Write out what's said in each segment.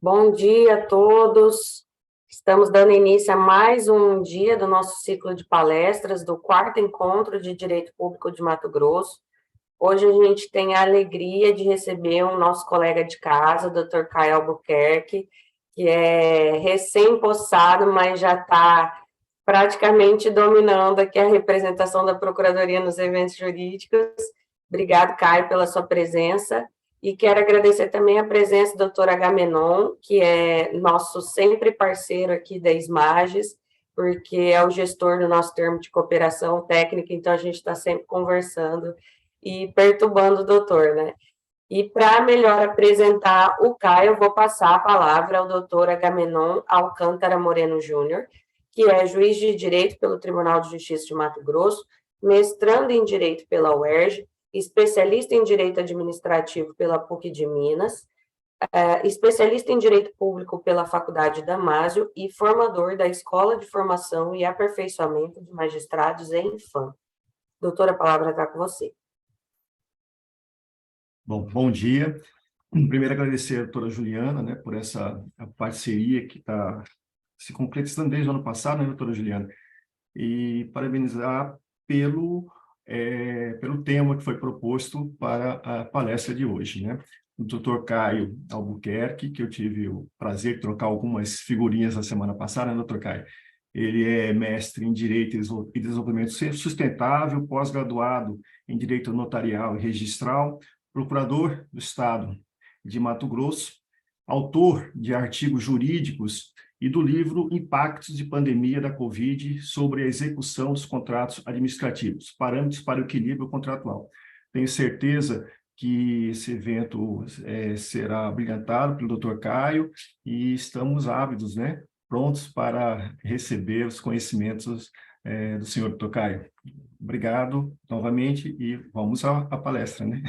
Bom dia a todos. Estamos dando início a mais um dia do nosso ciclo de palestras do quarto encontro de Direito Público de Mato Grosso. Hoje a gente tem a alegria de receber um nosso colega de casa, o Dr. Caio Albuquerque, que é recém-possado, mas já está praticamente dominando aqui a representação da Procuradoria nos eventos jurídicos. Obrigado, Caio, pela sua presença. E quero agradecer também a presença do doutor Agamenon, que é nosso sempre parceiro aqui da SMAGES, porque é o gestor do nosso termo de cooperação técnica, então a gente está sempre conversando e perturbando o doutor, né? E para melhor apresentar o Caio, eu vou passar a palavra ao doutor Agamenon Alcântara Moreno Júnior, que é juiz de Direito pelo Tribunal de Justiça de Mato Grosso, mestrando em Direito pela UERJ, especialista em Direito Administrativo pela PUC de Minas, especialista em Direito Público pela Faculdade Damásio e formador da Escola de Formação e Aperfeiçoamento de Magistrados em FAM. Doutora, a palavra está com você. Bom dia. Primeiro, agradecer a doutora Juliana, né, por essa parceria que está se concretizando desde o ano passado, né, doutora Juliana? E parabenizar pelo tema que foi proposto para a palestra de hoje, né? O doutor Caio Albuquerque, que eu tive o prazer de trocar algumas figurinhas na semana passada, né, doutor Caio? Ele é mestre em Direito e Desenvolvimento Sustentável, pós-graduado em Direito Notarial e Registral, procurador do Estado de Mato Grosso, autor de artigos jurídicos e do livro Impactos de Pandemia da Covid sobre a execução dos contratos administrativos, parâmetros para o equilíbrio contratual. Tenho certeza que esse evento será brilhantado pelo Dr. Caio e estamos ávidos, né, prontos para receber os conhecimentos do senhor Dr. Caio. Obrigado novamente e vamos à palestra, né?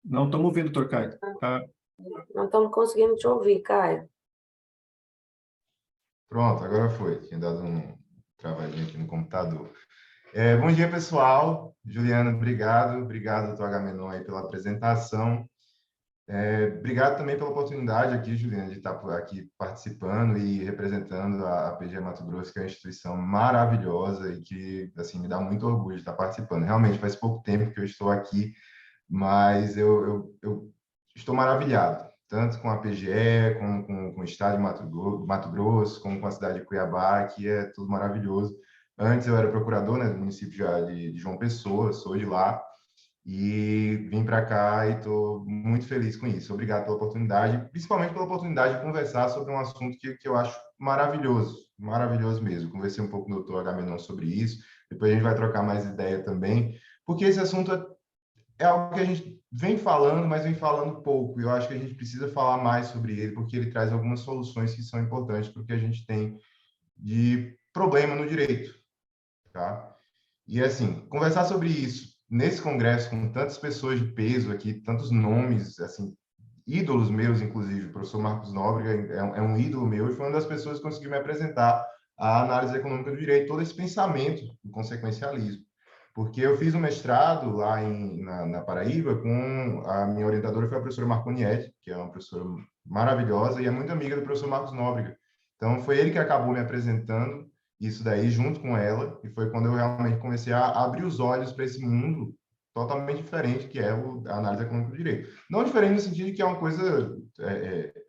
Não estamos ouvindo, Dr. Caio. Tá? Não estamos conseguindo te ouvir, Caio. Pronto, agora foi. Tinha dado um travadinho aqui no computador. Bom dia, pessoal. Juliana, obrigado. Obrigado, doutor Agamenon, aí, pela apresentação. Obrigado também pela oportunidade aqui, Juliana, de estar aqui participando e representando a PG Mato Grosso, que é uma instituição maravilhosa e que, assim, me dá muito orgulho de estar participando. Realmente, faz pouco tempo que eu estou aqui, mas eu estou maravilhado, tanto com a PGE, como com o estado de Mato Grosso, como com a cidade de Cuiabá, que é tudo maravilhoso. Antes eu era procurador, né, do município de João Pessoa, sou de lá, e vim para cá e estou muito feliz com isso. Obrigado pela oportunidade, principalmente pela oportunidade de conversar sobre um assunto que eu acho maravilhoso, maravilhoso mesmo. Conversei um pouco com o doutor Agamenon sobre isso, depois a gente vai trocar mais ideia também, porque esse assunto é algo que a gente vem falando, mas vem falando pouco. E eu acho que a gente precisa falar mais sobre ele, porque ele traz algumas soluções que são importantes para o que a gente tem de problema no direito, tá? E, assim, conversar sobre isso nesse congresso, com tantas pessoas de peso aqui, tantos nomes, assim, ídolos meus, inclusive, o professor Marcos Nóbrega é um ídolo meu e foi uma das pessoas que conseguiu me apresentar a análise econômica do direito, todo esse pensamento do consequencialismo. Porque eu fiz um mestrado lá na Paraíba com a minha orientadora, foi a professora Marconiette, que é uma professora maravilhosa e é muito amiga do professor Marcos Nóbrega. Então, foi ele que acabou me apresentando isso daí junto com ela, e foi quando eu realmente comecei a abrir os olhos para esse mundo totalmente diferente, que é a análise econômica do direito. Não diferente no sentido de que é uma coisa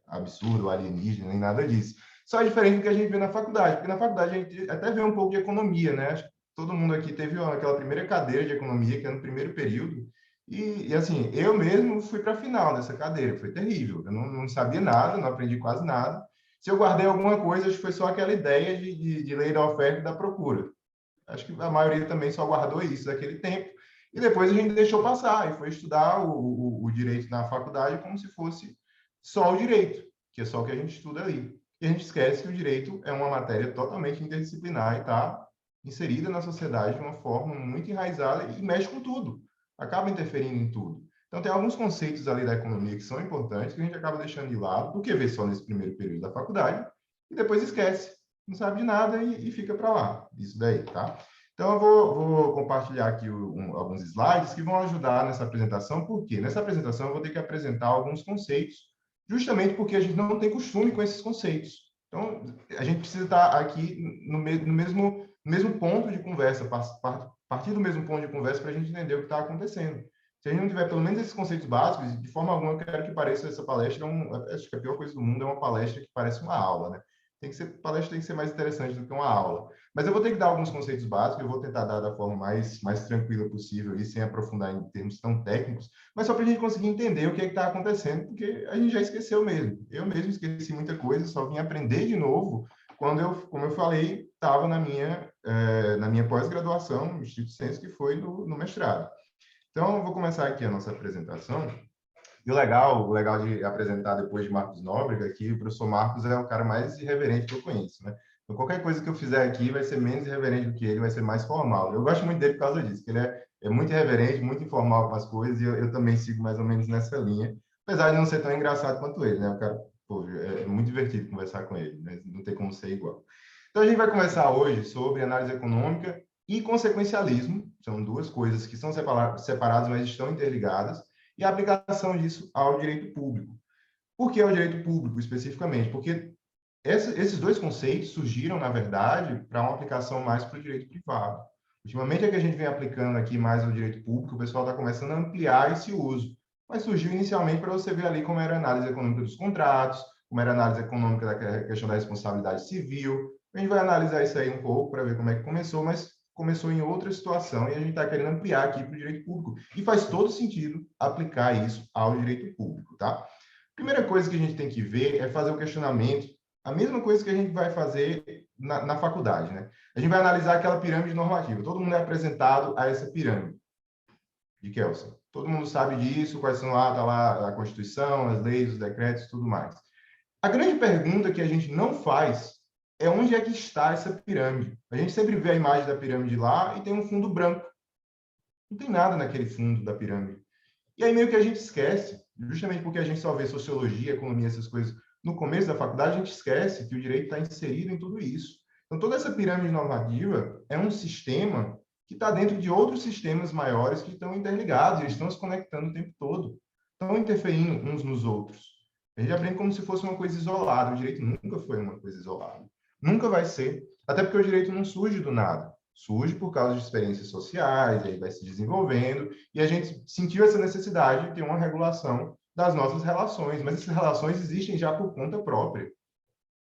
absurda, alienígena, nem nada disso. Só é diferente do que a gente vê na faculdade, porque na faculdade a gente até vê um pouco de economia, né? Acho que todo mundo aqui teve aquela primeira cadeira de economia, que é no primeiro período, e assim, eu mesmo fui para a final dessa cadeira, foi terrível. Eu não sabia nada, não aprendi quase nada. Se eu guardei alguma coisa, acho que foi só aquela ideia de lei da oferta e da procura. Acho que a maioria também só guardou isso daquele tempo. E depois a gente deixou passar e foi estudar o direito na faculdade como se fosse só o direito, que é só o que a gente estuda ali. E a gente esquece que o direito é uma matéria totalmente interdisciplinar e está inserida na sociedade de uma forma muito enraizada e mexe com tudo, acaba interferindo em tudo. Então, tem alguns conceitos ali da economia que são importantes, que a gente acaba deixando de lado, porque vê só nesse primeiro período da faculdade, e depois esquece, não sabe de nada e fica para lá, isso daí, tá? Então, eu vou compartilhar aqui alguns slides que vão ajudar nessa apresentação, porque nessa apresentação eu vou ter que apresentar alguns conceitos, justamente porque a gente não tem costume com esses conceitos. Então, a gente precisa estar aqui no mesmo ponto de conversa, partir do mesmo ponto de conversa para a gente entender o que está acontecendo. Se a gente não tiver pelo menos esses conceitos básicos, de forma alguma eu quero que pareça essa palestra, acho que a pior coisa do mundo é uma palestra que parece uma aula, né? Palestra tem que ser mais interessante do que uma aula. Mas eu vou ter que dar alguns conceitos básicos, eu vou tentar dar da forma mais tranquila possível e sem aprofundar em termos tão técnicos, mas só para a gente conseguir entender o que está acontecendo, porque a gente já esqueceu mesmo. Eu mesmo esqueci muita coisa, só vim aprender de novo quando eu, como eu falei, estava na minha pós-graduação, no Instituto Senso, que foi no mestrado. Então, eu vou começar aqui a nossa apresentação. E o legal de apresentar depois de Marcos Nóbrega, aqui o professor Marcos é o cara mais irreverente que eu conheço, né? Então, qualquer coisa que eu fizer aqui vai ser menos irreverente do que ele, vai ser mais formal. Eu gosto muito dele por causa disso, que ele é muito irreverente, muito informal com as coisas, e eu também sigo mais ou menos nessa linha, apesar de não ser tão engraçado quanto ele, né? O cara, pô, é muito divertido conversar com ele, mas não tem como ser igual. Então, a gente vai conversar hoje sobre análise econômica e consequencialismo, são duas coisas que são separadas, mas estão interligadas, e a aplicação disso ao direito público. Por que ao direito público, especificamente? Porque esses dois conceitos surgiram, na verdade, para uma aplicação mais para o direito privado. Ultimamente é que a gente vem aplicando aqui mais ao direito público, o pessoal está começando a ampliar esse uso, mas surgiu inicialmente para você ver ali como era a análise econômica dos contratos, como era a análise econômica da questão da responsabilidade civil. A gente vai analisar isso aí um pouco para ver como é que começou, mas começou em outra situação e a gente está querendo ampliar aqui para o direito público. E faz todo sentido aplicar isso ao direito público, tá? Primeira coisa que a gente tem que ver é fazer o questionamento, a mesma coisa que a gente vai fazer na faculdade, né? A gente vai analisar aquela pirâmide normativa. Todo mundo é apresentado a essa pirâmide de Kelsen. Todo mundo sabe disso, quais são lá, tá lá a Constituição, as leis, os decretos, tudo mais. A grande pergunta que a gente não faz é onde é que está essa pirâmide. A gente sempre vê a imagem da pirâmide lá e tem um fundo branco. Não tem nada naquele fundo da pirâmide. E aí meio que a gente esquece, justamente porque a gente só vê sociologia, economia, essas coisas no começo da faculdade, a gente esquece que o direito está inserido em tudo isso. Então, toda essa pirâmide normativa é um sistema que está dentro de outros sistemas maiores que estão interligados, eles estão se conectando o tempo todo, estão interferindo uns nos outros. A gente aprende como se fosse uma coisa isolada. O direito nunca foi uma coisa isolada. Nunca vai ser. Até porque o direito não surge do nada. Surge por causa de experiências sociais, aí vai se desenvolvendo, e a gente sentiu essa necessidade de ter uma regulação das nossas relações, mas essas relações existem já por conta própria,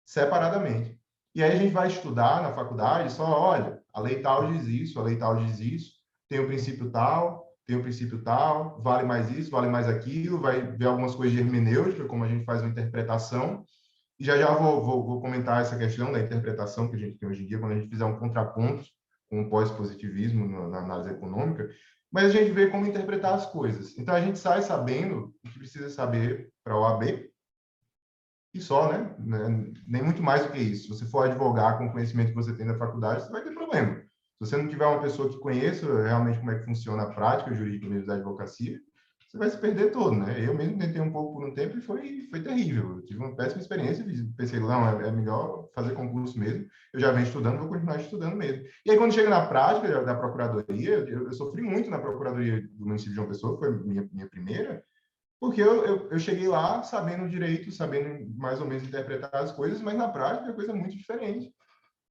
separadamente. E aí a gente vai estudar na faculdade só, olha, a lei tal diz isso, a lei tal diz isso, tem o princípio tal, tem o princípio tal, vale mais isso, vale mais aquilo, vai ver algumas coisas de hermenêutica, como a gente faz uma interpretação, e já vou comentar essa questão da interpretação que a gente tem hoje em dia, quando a gente fizer um contraponto com o pós-positivismo na análise econômica, mas a gente vê como interpretar as coisas. Então, a gente sai sabendo o que precisa saber para a OAB, e só, né? Nem muito mais do que isso. Se você for advogar com o conhecimento que você tem na faculdade, você vai ter problema. Se você não tiver uma pessoa que conheça realmente como é que funciona a prática jurídica mesmo da advocacia, você vai se perder todo, né? Eu mesmo tentei um pouco por um tempo e foi terrível. Eu tive uma péssima experiência e pensei, não, é melhor fazer concurso mesmo. Eu já venho estudando, vou continuar estudando mesmo. E aí, quando chega na prática da procuradoria, eu sofri muito na procuradoria do município de João Pessoa, foi minha primeira, porque eu cheguei lá sabendo direito, sabendo mais ou menos interpretar as coisas, mas na prática é coisa muito diferente.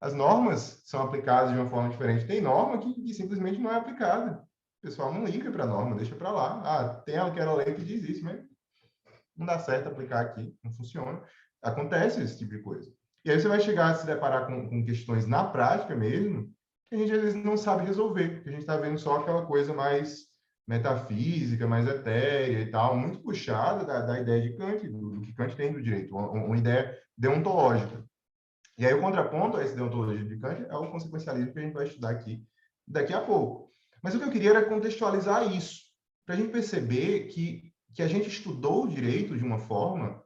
As normas são aplicadas de uma forma diferente. Tem norma que simplesmente não é aplicada. O pessoal não liga para a norma, deixa para lá. Ah, tem aquela lei que diz isso, mas não dá certo aplicar aqui, não funciona. Acontece esse tipo de coisa. E aí você vai chegar a se deparar com questões na prática mesmo, que a gente às vezes não sabe resolver, porque a gente está vendo só aquela coisa mais metafísica, mais etérea e tal, muito puxada da ideia de Kant, do que Kant tem do direito, uma ideia deontológica. E aí o contraponto a esse deontologia de Kant é o consequencialismo que a gente vai estudar aqui daqui a pouco. Mas o que eu queria era contextualizar isso, para a gente perceber que a gente estudou o direito de uma forma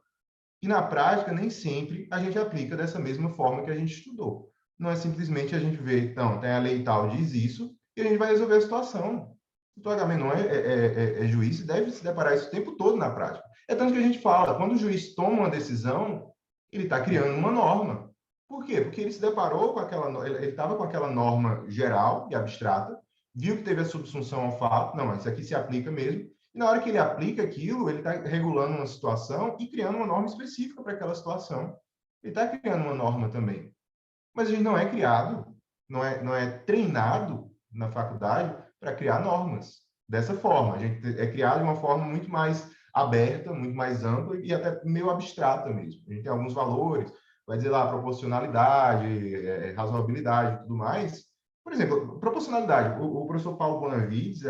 e, na prática, nem sempre a gente aplica dessa mesma forma que a gente estudou. Não é simplesmente a gente ver, então, tem a lei tal, diz isso, e a gente vai resolver a situação. O doutor Agamenon é juiz e deve se deparar isso o tempo todo na prática. É tanto que a gente fala, quando o juiz toma uma decisão, ele está criando uma norma. Por quê? Porque ele se deparou com ele estava com aquela norma geral e abstrata, viu que teve a subsunção ao fato, não, mas isso aqui se aplica mesmo, e na hora que ele aplica aquilo, ele está regulando uma situação e criando uma norma específica para aquela situação. Ele está criando uma norma também. Mas a gente não é criado, não é treinado na faculdade para criar normas dessa forma. A gente é criado de uma forma muito mais aberta, muito mais ampla e até meio abstrata mesmo. A gente tem alguns valores, vai dizer lá proporcionalidade, razoabilidade e tudo mais. Por exemplo, proporcionalidade. O professor Paulo Bonavides,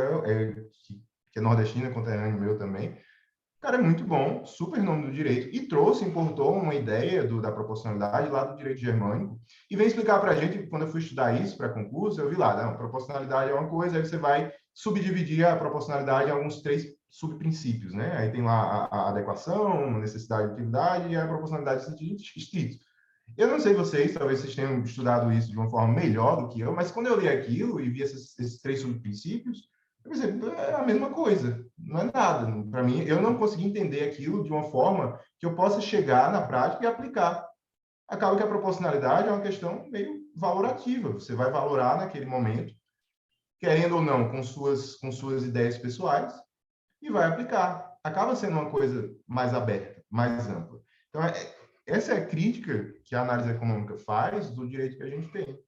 que é nordestino, conterrâneo meu também, o cara é muito bom, super nome do direito, e importou uma ideia da proporcionalidade lá do direito germânico, e vem explicar para a gente, quando eu fui estudar isso para concurso, eu vi lá, não, proporcionalidade é uma coisa, aí você vai subdividir a proporcionalidade em alguns 3 subprincípios, né? Aí tem lá a adequação, a necessidade de utilidade e a proporcionalidade de sentido estrito. Eu não sei vocês, talvez vocês tenham estudado isso de uma forma melhor do que eu, mas quando eu li aquilo e vi esses 3 subprincípios, eu pensei, é a mesma coisa, não é nada. Para mim, eu não consegui entender aquilo de uma forma que eu possa chegar na prática e aplicar. Acaba que a proporcionalidade é uma questão meio valorativa. Você vai valorar naquele momento, querendo ou não, com suas ideias pessoais, e vai aplicar. Acaba sendo uma coisa mais aberta, mais ampla. Então, essa é a crítica que a análise econômica faz do direito que a gente tem.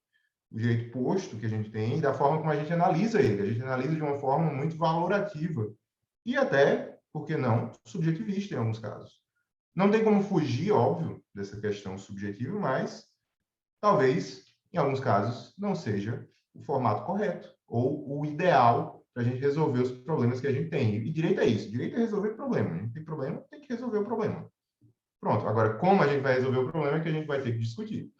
O direito posto que a gente tem e da forma como a gente analisa ele. A gente analisa de uma forma muito valorativa e até, por que não, subjetivista em alguns casos. Não tem como fugir, óbvio, dessa questão subjetiva, mas talvez, em alguns casos, não seja o formato correto ou o ideal para a gente resolver os problemas que a gente tem. E direito é isso, direito é resolver problema. A gente tem problema, tem que resolver o problema. Pronto, agora, como a gente vai resolver o problema é que a gente vai ter que discutir.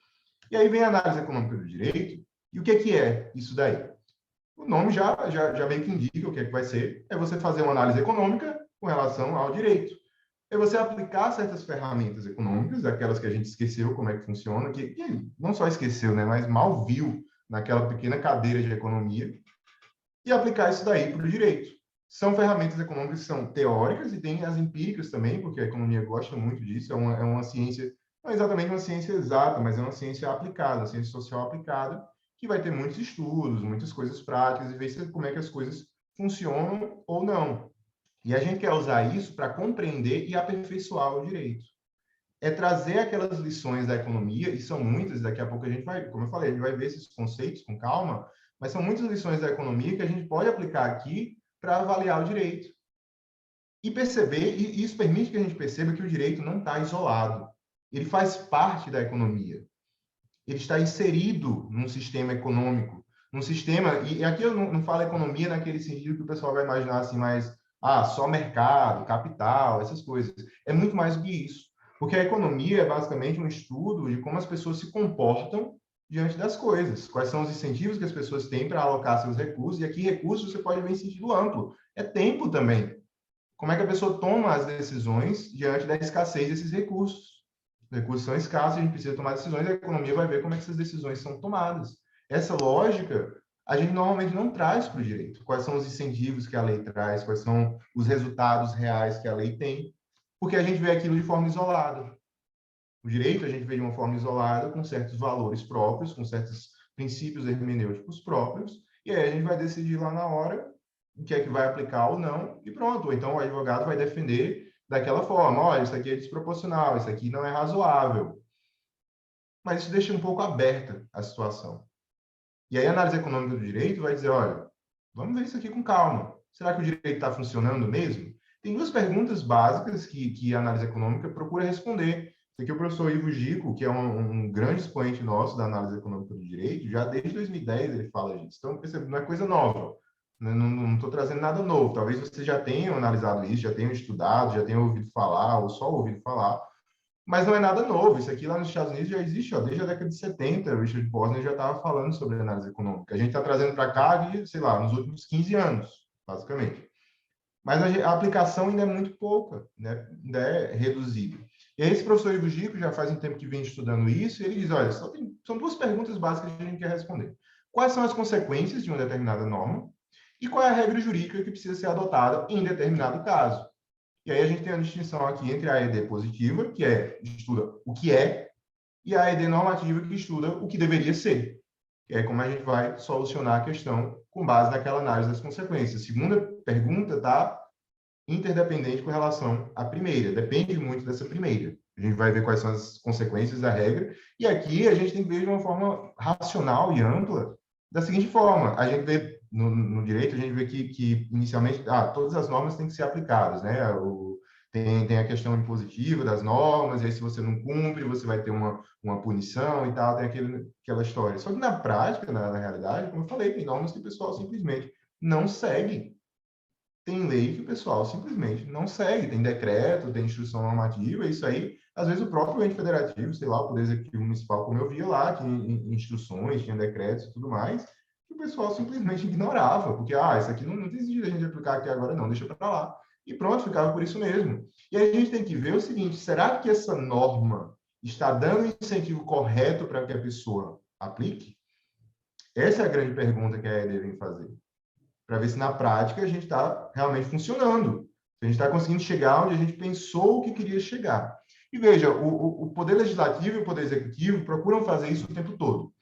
E aí vem a análise econômica do direito, e o que é isso daí? O nome já meio que indica o que é que vai ser. É você fazer uma análise econômica com relação ao direito. É você aplicar certas ferramentas econômicas, aquelas que a gente esqueceu como é que funciona, que não só esqueceu, né, mas mal viu naquela pequena cadeira de economia, e aplicar isso daí para o direito. São ferramentas econômicas que são teóricas e tem as empíricas também, porque a economia gosta muito disso, é uma ciência, não é exatamente uma ciência exata, mas é uma ciência aplicada, uma ciência social aplicada, que vai ter muitos estudos, muitas coisas práticas e ver como é que as coisas funcionam ou não. E a gente quer usar isso para compreender e aperfeiçoar o direito. É trazer aquelas lições da economia, e são muitas, daqui a pouco a gente vai, como eu falei, a gente vai ver esses conceitos com calma, mas são muitas lições da economia que a gente pode aplicar aqui para avaliar o direito. E perceber, e isso permite que a gente perceba que o direito não está isolado. Ele faz parte da economia. Ele está inserido num sistema econômico, num sistema, e aqui eu não falo economia naquele sentido que o pessoal vai imaginar assim, mais, só mercado, capital, essas coisas. É muito mais do que isso. Porque a economia é basicamente um estudo de como as pessoas se comportam diante das coisas. Quais são os incentivos que as pessoas têm para alocar seus recursos, e aqui recursos você pode ver em sentido amplo. É tempo também. Como é que a pessoa toma as decisões diante da escassez desses recursos? Os recursos são escassos, a gente precisa tomar decisões, a economia vai ver como é que essas decisões são tomadas. Essa lógica a gente normalmente não traz para o direito. Quais são os incentivos que a lei traz, quais são os resultados reais que a lei tem, porque a gente vê aquilo de forma isolada. O direito a gente vê de uma forma isolada, com certos valores próprios, com certos princípios hermenêuticos próprios, e aí a gente vai decidir lá na hora o que é que vai aplicar ou não, e pronto. Ou então o advogado vai defender daquela forma, olha, isso aqui é desproporcional, isso aqui não é razoável. Mas isso deixa um pouco aberta a situação. E aí a análise econômica do direito vai dizer, olha, vamos ver isso aqui com calma. Será que o direito está funcionando mesmo? Tem 2 perguntas básicas que a análise econômica procura responder. Isso aqui é o professor Ivo Gico, que é um grande expoente nosso da análise econômica do direito, já desde 2010 ele fala disso. Então, percebe, não é coisa nova. Não estou trazendo nada novo. Talvez vocês já tenham analisado isso, já tenham estudado, já tenham ouvido falar, ou só ouvido falar, mas não é nada novo. Isso aqui lá nos Estados Unidos já existe, desde a década de 70. O Richard Posner já estava falando sobre análise econômica. A gente está trazendo para cá, sei lá, nos últimos 15 anos, basicamente. Mas a aplicação ainda é muito pouca, né? Ainda é reduzida. E aí esse professor Ivo Gico já faz um tempo que vem estudando isso, e ele diz, olha, são 2 perguntas básicas que a gente quer responder. Quais são as consequências de uma determinada norma? e qual é a regra jurídica que precisa ser adotada em determinado caso. E aí a gente tem a distinção aqui entre a AED positiva, que estuda o que é, e a AED normativa, que estuda o que deveria ser, que é como a gente vai solucionar a questão com base naquela análise das consequências. A segunda pergunta está interdependente com relação à primeira, depende muito dessa primeira. A gente vai ver quais são as consequências da regra, e aqui a gente tem que ver de uma forma racional e ampla, da seguinte forma: a gente vê no direito, a gente vê que inicialmente, todas as normas têm que ser aplicadas, né? Tem a questão impositiva das normas, e aí se você não cumpre, você vai ter uma punição e tal, tem aquela história. Só que na prática, na realidade, como eu falei, tem normas que o pessoal simplesmente não segue. Tem lei que o pessoal simplesmente não segue, tem decreto, tem instrução normativa, isso aí, às vezes o próprio ente federativo, sei lá, o Poder Executivo Municipal, como eu via lá, tinha instruções, tinha decretos e tudo mais, que o pessoal simplesmente ignorava, porque, isso aqui não tem sentido a gente aplicar aqui agora não, deixa para lá. E pronto, ficava por isso mesmo. E aí a gente tem que ver o seguinte: será que essa norma está dando o incentivo correto para que a pessoa aplique? Essa é a grande pergunta que a ED vem fazer, para ver se na prática a gente está realmente funcionando, se a gente está conseguindo chegar onde a gente pensou que queria chegar. E veja, o Poder Legislativo e o Poder Executivo procuram fazer isso o tempo todo.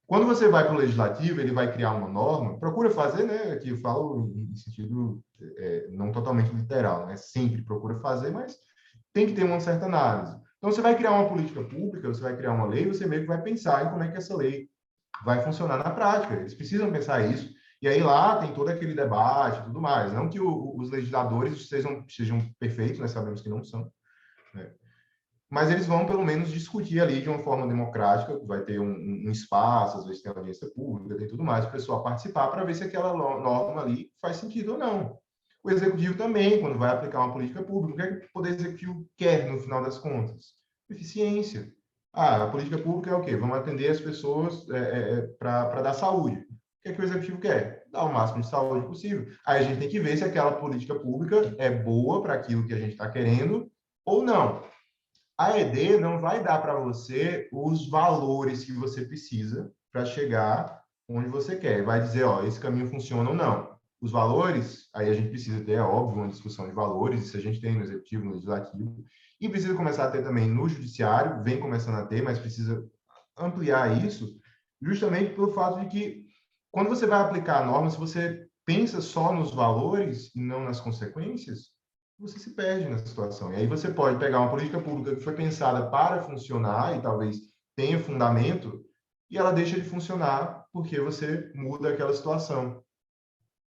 Quando você vai para o Legislativo, ele vai criar uma norma, procura fazer, né? Aqui eu falo em sentido não totalmente literal, né? Sempre procura fazer, mas tem que ter uma certa análise. Então, você vai criar uma política pública, você vai criar uma lei, você meio que vai pensar em como é que essa lei vai funcionar na prática. Eles precisam pensar isso. E aí lá tem todo aquele debate e tudo mais. Não que os legisladores sejam perfeitos, nós sabemos que não são, né? Mas eles vão, pelo menos, discutir ali de uma forma democrática, vai ter um espaço, às vezes tem audiência pública, tem tudo mais, para o pessoal participar, para ver se aquela norma ali faz sentido ou não. O Executivo também, quando vai aplicar uma política pública, o que é que o Poder Executivo quer, no final das contas? Eficiência. A política pública é o quê? Vamos atender as pessoas para dar saúde. O que é que o Executivo quer? Dar o máximo de saúde possível. Aí a gente tem que ver se aquela política pública é boa para aquilo que a gente está querendo ou não. A ED não vai dar para você os valores que você precisa para chegar onde você quer. Vai dizer, esse caminho funciona ou não. Os valores, aí a gente precisa ter, é óbvio, uma discussão de valores, isso a gente tem no Executivo, no Legislativo, e precisa começar a ter também no Judiciário, vem começando a ter, mas precisa ampliar isso, justamente pelo fato de que, quando você vai aplicar a norma, se você pensa só nos valores e não nas consequências, você se perde na situação. E aí você pode pegar uma política pública que foi pensada para funcionar e talvez tenha fundamento, e ela deixa de funcionar porque você muda aquela situação.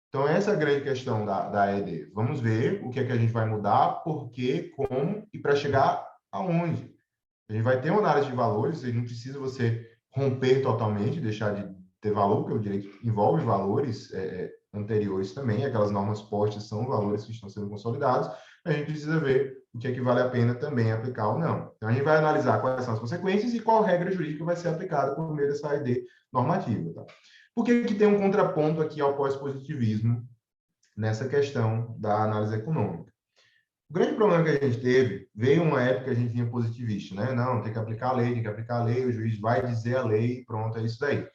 Então, essa é a grande questão da ED. Vamos ver o que é que a gente vai mudar, por quê, como e para chegar aonde. A gente vai ter uma análise de valores, e não precisa você romper totalmente, deixar de ter valor, porque o direito envolve valores anteriores também, aquelas normas postas são valores que estão sendo consolidados, a gente precisa ver o que é que vale a pena também aplicar ou não. Então, a gente vai analisar quais são as consequências e qual regra jurídica vai ser aplicada por meio dessa ED normativa. Tá? Por que tem um contraponto aqui ao pós-positivismo nessa questão da análise econômica? O grande problema que a gente teve, veio uma época que a gente vinha positivista, né? Não, tem que aplicar a lei, tem que aplicar a lei, o juiz vai dizer a lei, pronto, é isso daí.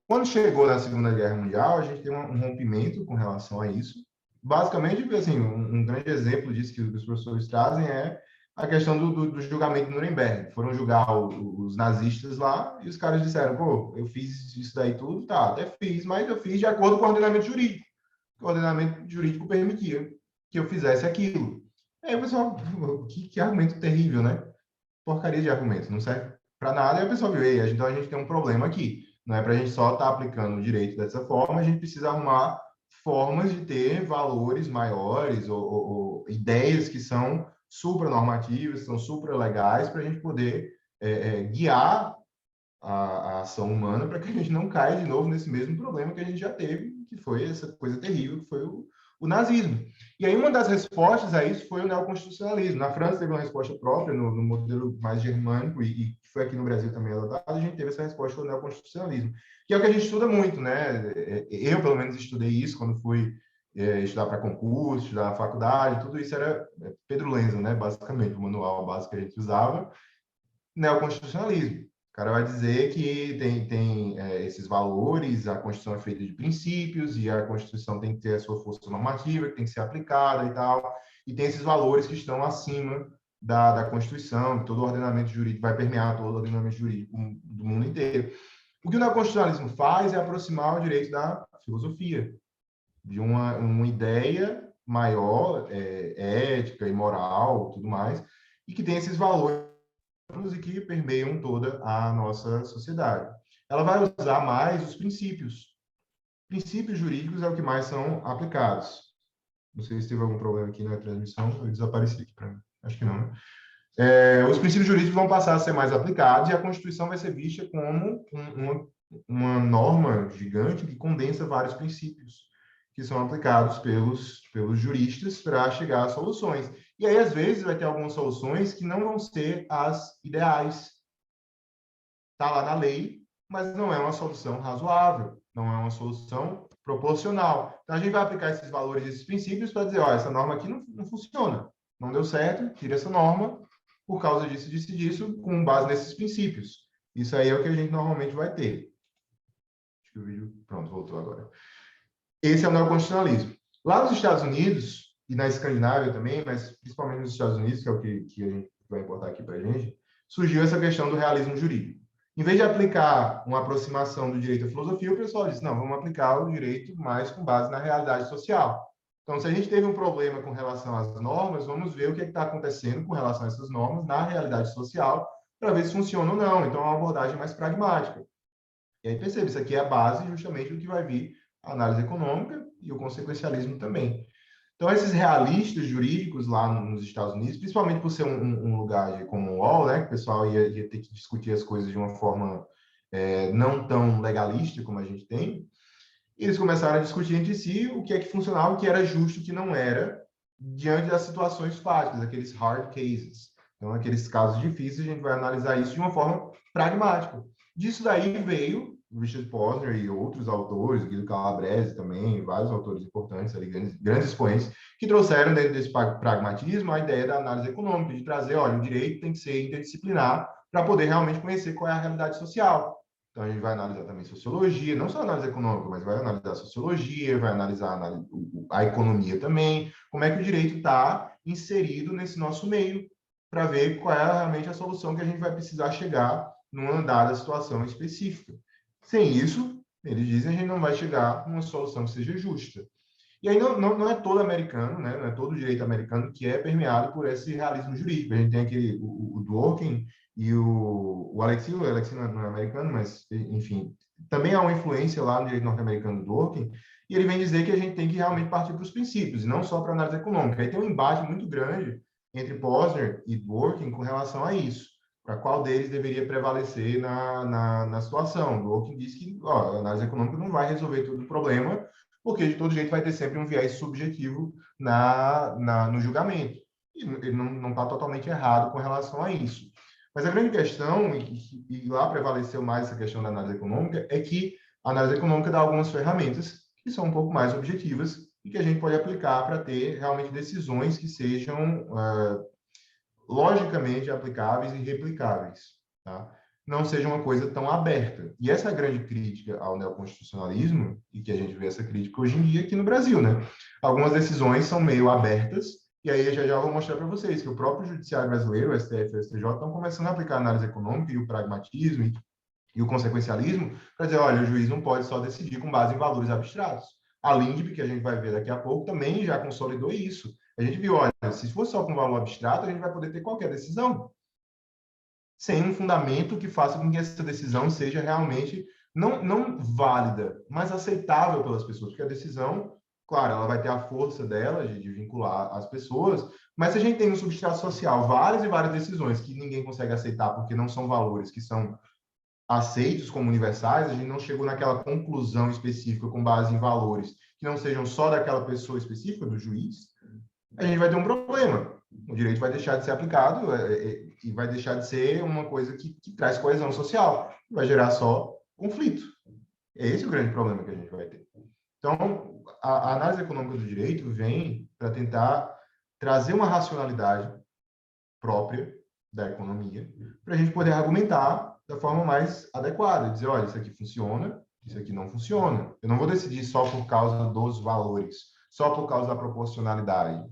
Quando chegou na Segunda Guerra Mundial, a gente tem um rompimento com relação a isso. Basicamente, assim, um grande exemplo disso que os professores trazem é a questão do julgamento de Nuremberg. Foram julgar os nazistas lá e os caras disseram, pô, eu fiz isso daí tudo, tá, até fiz, mas eu fiz de acordo com o ordenamento jurídico. O ordenamento jurídico permitia que eu fizesse aquilo. Aí o pessoal, que argumento terrível, né? Porcaria de argumento, não serve para nada. E o pessoal viu, então a gente tem um problema aqui. Não é para a gente só estar aplicando o direito dessa forma, a gente precisa arrumar formas de ter valores maiores ou ideias que são supranormativas, são supralegais, para a gente poder guiar a ação humana para que a gente não caia de novo nesse mesmo problema que a gente já teve, que foi essa coisa terrível, que foi o nazismo. E aí uma das respostas a isso foi o neoconstitucionalismo. Na França teve uma resposta própria, no modelo mais germânico, e foi aqui no Brasil também adotado, a gente teve essa resposta do neoconstitucionalismo, que é o que a gente estuda muito, né? Eu, pelo menos, estudei isso quando fui estudar para concurso, estudar na faculdade, tudo isso era Pedro Lenza, né? Basicamente, o manual básico que a gente usava, neoconstitucionalismo. cara vai dizer que tem esses valores, a Constituição é feita de princípios, e a Constituição tem que ter a sua força normativa, que tem que ser aplicada e tal, e tem esses valores que estão acima da Constituição, todo o ordenamento jurídico vai permear todo o ordenamento jurídico do mundo inteiro. O que o neoconstitucionalismo faz é aproximar o direito da filosofia, de uma ideia maior, ética e moral, tudo mais, e que tem esses valores e que permeiam toda a nossa sociedade. Ela vai usar mais os princípios. Princípios jurídicos é o que mais são aplicados. Não sei se teve algum problema aqui na transmissão, eu desapareci aqui para mim. Acho que não, né? Os princípios jurídicos vão passar a ser mais aplicados e a Constituição vai ser vista como uma norma gigante que condensa vários princípios que são aplicados pelos juristas para chegar a soluções. E aí, às vezes, vai ter algumas soluções que não vão ser as ideais. Está lá na lei, mas não é uma solução razoável, não é uma solução proporcional. Então, a gente vai aplicar esses valores, esses princípios, para dizer, ó, essa norma aqui não funciona, não deu certo, tira essa norma, por causa disso, disso e disso, com base nesses princípios. Isso aí é o que a gente normalmente vai ter. Acho que o vídeo, pronto, voltou agora. Esse é o neoconstitucionalismo. Lá nos Estados Unidos, e na Escandinávia também, mas principalmente nos Estados Unidos, que é o que a gente vai importar aqui para a gente, surgiu essa questão do realismo jurídico. Em vez de aplicar uma aproximação do direito à filosofia, o pessoal disse, não, vamos aplicar o direito mais com base na realidade social. Então, se a gente teve um problema com relação às normas, vamos ver o que está acontecendo com relação a essas normas na realidade social, para ver se funciona ou não. Então, é uma abordagem mais pragmática. E aí, percebe, isso aqui é a base justamente do que vai vir a análise econômica e o consequencialismo também. Então, esses realistas jurídicos lá nos Estados Unidos, principalmente por ser um lugar de common law, né, que o pessoal ia ter que discutir as coisas de uma forma não tão legalista como a gente tem, eles começaram a discutir entre si o que é que funcionava, o que era justo, o que não era, diante das situações fáticas, aqueles hard cases. Então, aqueles casos difíceis, a gente vai analisar isso de uma forma pragmática. Disso daí veio Richard Posner e outros autores, Guido Calabrese também, vários autores importantes ali, grandes expoentes, que trouxeram dentro desse pragmatismo a ideia da análise econômica, de trazer, olha, o direito tem que ser interdisciplinar para poder realmente conhecer qual é a realidade social. Então, a gente vai analisar também sociologia, não só análise econômica, mas vai analisar sociologia, vai analisar a economia também, como é que o direito está inserido nesse nosso meio, para ver qual é realmente a solução que a gente vai precisar chegar numa dada situação específica. Sem isso, eles dizem, a gente não vai chegar numa solução que seja justa. E aí não é todo americano, né? Não é todo o direito americano que é permeado por esse realismo jurídico. A gente tem aquele, o Dworkin e o Alexis não é americano, mas, enfim, também há uma influência lá no direito norte-americano do Dworkin, e ele vem dizer que a gente tem que realmente partir para os princípios, e não só para a análise econômica. Aí tem um embate muito grande entre Posner e Dworkin com relação a isso, para qual deles deveria prevalecer na situação. Dworkin diz que a análise econômica não vai resolver todo o problema, porque de todo jeito vai ter sempre um viés subjetivo no julgamento. E ele não está totalmente errado com relação a isso. Mas a grande questão, e lá prevaleceu mais essa questão da análise econômica, é que a análise econômica dá algumas ferramentas que são um pouco mais objetivas e que a gente pode aplicar para ter realmente decisões que sejam logicamente aplicáveis e replicáveis, tá? Não seja uma coisa tão aberta. E essa é a grande crítica ao neoconstitucionalismo, e que a gente vê essa crítica hoje em dia aqui no Brasil, né? Algumas decisões são meio abertas, e aí eu já vou mostrar para vocês que o próprio judiciário brasileiro, o STF e o STJ, estão começando a aplicar a análise econômica e o pragmatismo e o consequencialismo para dizer, olha, o juiz não pode só decidir com base em valores abstratos. A LINDB, que a gente vai ver daqui a pouco, também já consolidou isso. A gente viu, olha, se for só com valor abstrato, a gente vai poder ter qualquer decisão, sem um fundamento que faça com que essa decisão seja realmente não válida, mas aceitável pelas pessoas, porque a decisão, claro, ela vai ter a força dela de vincular as pessoas, mas se a gente tem no substrato social várias e várias decisões que ninguém consegue aceitar porque não são valores que são aceitos como universais, a gente não chegou naquela conclusão específica com base em valores que não sejam só daquela pessoa específica, do juiz, a gente vai ter um problema. O direito vai deixar de ser aplicado e vai deixar de ser uma coisa que traz coesão social. Vai gerar só conflito. É esse o grande problema que a gente vai ter. Então, a análise econômica do direito vem para tentar trazer uma racionalidade própria da economia, para a gente poder argumentar da forma mais adequada, dizer, olha, isso aqui funciona, isso aqui não funciona. Eu não vou decidir só por causa dos valores, só por causa da proporcionalidade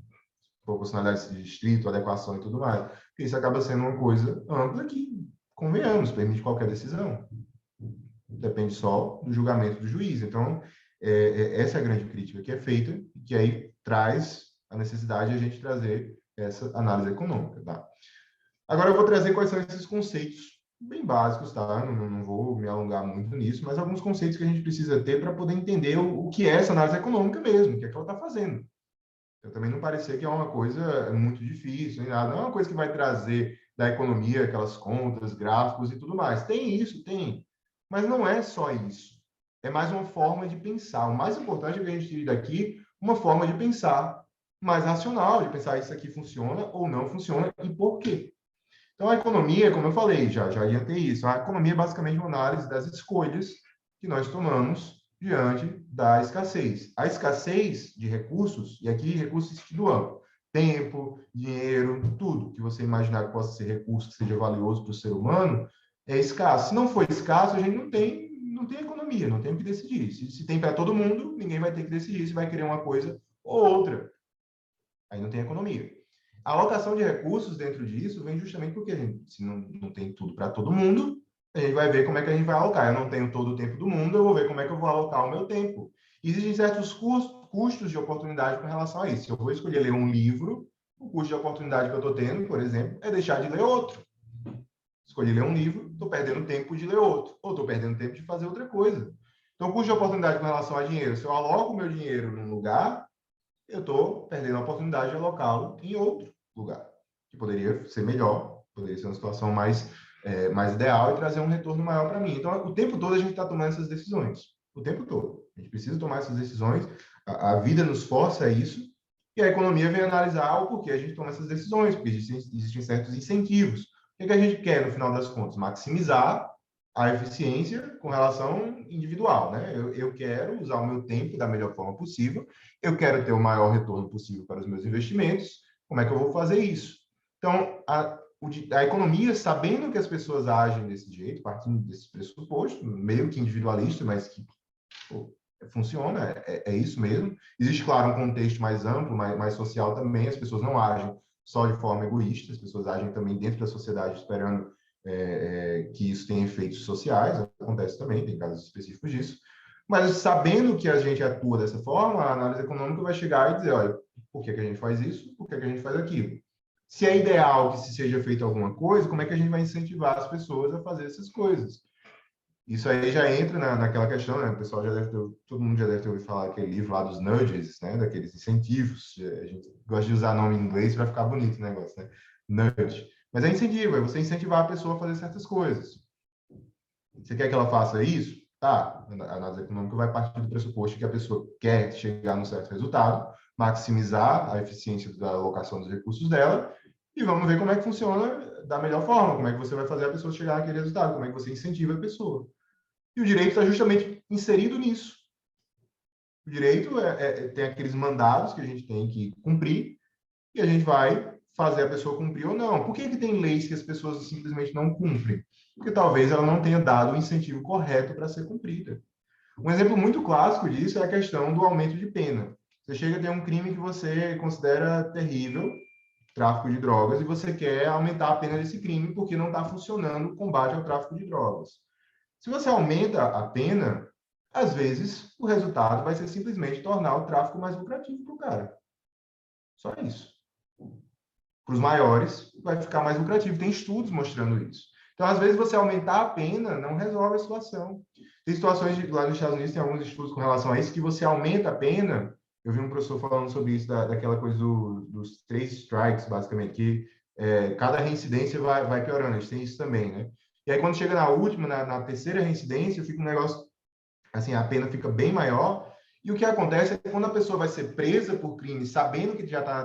de distrito, adequação e tudo mais. Porque isso acaba sendo uma coisa ampla que, convenhamos, permite qualquer decisão. Depende só do julgamento do juiz. Então, essa é a grande crítica que é feita, que aí traz a necessidade de a gente trazer essa análise econômica, tá? Agora eu vou trazer quais são esses conceitos bem básicos, tá? Não vou me alongar muito nisso, mas alguns conceitos que a gente precisa ter para poder entender o que é essa análise econômica mesmo, o que é que ela está fazendo. Eu também não parecer que é uma coisa muito difícil, nem nada. Não é uma coisa que vai trazer da economia aquelas contas, gráficos e tudo mais. Tem isso, tem. Mas não é só isso. É mais uma forma de pensar. O mais importante é que a gente tire daqui uma forma de pensar mais racional, de pensar isso aqui funciona ou não funciona e por quê. Então, a economia, como eu falei, já adiantei isso. A economia é basicamente uma análise das escolhas que nós tomamos diante da escassez. A escassez de recursos, e aqui recursos em sentido amplo, tempo, dinheiro, tudo que você imaginar que possa ser recurso, que seja valioso para o ser humano, é escasso. Se não for escasso, a gente não tem economia, não tem o que decidir. Se tem para todo mundo, ninguém vai ter que decidir se vai querer uma coisa ou outra. Aí não tem economia. A alocação de recursos dentro disso vem justamente porque a gente, se não tem tudo para todo mundo, a gente vai ver como é que a gente vai alocar. Eu não tenho todo o tempo do mundo, eu vou ver como é que eu vou alocar o meu tempo. Existem certos custos de oportunidade com relação a isso. Se eu vou escolher ler um livro, o custo de oportunidade que eu estou tendo, por exemplo, é deixar de ler outro. Escolhi ler um livro, estou perdendo tempo de ler outro, ou estou perdendo tempo de fazer outra coisa. Então, o custo de oportunidade com relação a dinheiro, se eu aloco o meu dinheiro num lugar, eu estou perdendo a oportunidade de alocá-lo em outro lugar, que poderia ser melhor, poderia ser uma situação mais ideal e trazer um retorno maior para mim. Então, o tempo todo a gente está tomando essas decisões. O tempo todo. A gente precisa tomar essas decisões, a vida nos força a isso, e a economia vem analisar o porquê a gente toma essas decisões, porque existem certos incentivos. O que a gente quer, no final das contas? Maximizar a eficiência com relação individual, né? Eu quero usar o meu tempo da melhor forma possível, eu quero ter o maior retorno possível para os meus investimentos, como é que eu vou fazer isso? Então, a economia, sabendo que as pessoas agem desse jeito, partindo desse pressuposto, meio que individualista, mas que funciona, é isso mesmo. Existe, claro, um contexto mais amplo, mais social também, as pessoas não agem só de forma egoísta, as pessoas agem também dentro da sociedade esperando que isso tenha efeitos sociais, acontece também, tem casos específicos disso, mas sabendo que a gente atua dessa forma, a análise econômica vai chegar e dizer, olha, por que a gente faz isso, por que a gente faz aquilo? Se é ideal que se seja feito alguma coisa, como é que a gente vai incentivar as pessoas a fazer essas coisas? Isso aí já entra naquela questão, né? O pessoal todo mundo já deve ter ouvido falar daquele livro lá dos nudges, né? Daqueles incentivos. A gente gosta de usar nome em inglês para ficar bonito o negócio, né? Nudge. Mas é incentivo, é você incentivar a pessoa a fazer certas coisas. Você quer que ela faça isso? Tá. A análise econômica vai partir do pressuposto que a pessoa quer chegar num certo resultado, maximizar a eficiência da alocação dos recursos dela, e vamos ver como é que funciona da melhor forma, como é que você vai fazer a pessoa chegar naquele resultado, como é que você incentiva a pessoa. E o direito está justamente inserido nisso. O direito tem aqueles mandados que a gente tem que cumprir, e a gente vai fazer a pessoa cumprir ou não. Por que tem leis que as pessoas simplesmente não cumprem? Porque talvez ela não tenha dado o incentivo correto para ser cumprida. Um exemplo muito clássico disso é a questão do aumento de pena. Você chega a ter um crime que você considera terrível, tráfico de drogas, e você quer aumentar a pena desse crime porque não está funcionando o combate ao tráfico de drogas. Se você aumenta a pena, às vezes o resultado vai ser simplesmente tornar o tráfico mais lucrativo para o cara. Só isso. Para os maiores, vai ficar mais lucrativo. Tem estudos mostrando isso. Então, às vezes, você aumentar a pena não resolve a situação. Tem situações, lá nos Estados Unidos, tem alguns estudos com relação a isso, que você aumenta a pena. Eu vi um professor falando sobre isso, daquela coisa dos 3 strikes, basicamente, que cada reincidência vai piorando. A gente tem isso também, né? E aí, quando chega na última, na terceira reincidência, fica um negócio, assim, a pena fica bem maior. E o que acontece é que quando a pessoa vai ser presa por crime, sabendo que já está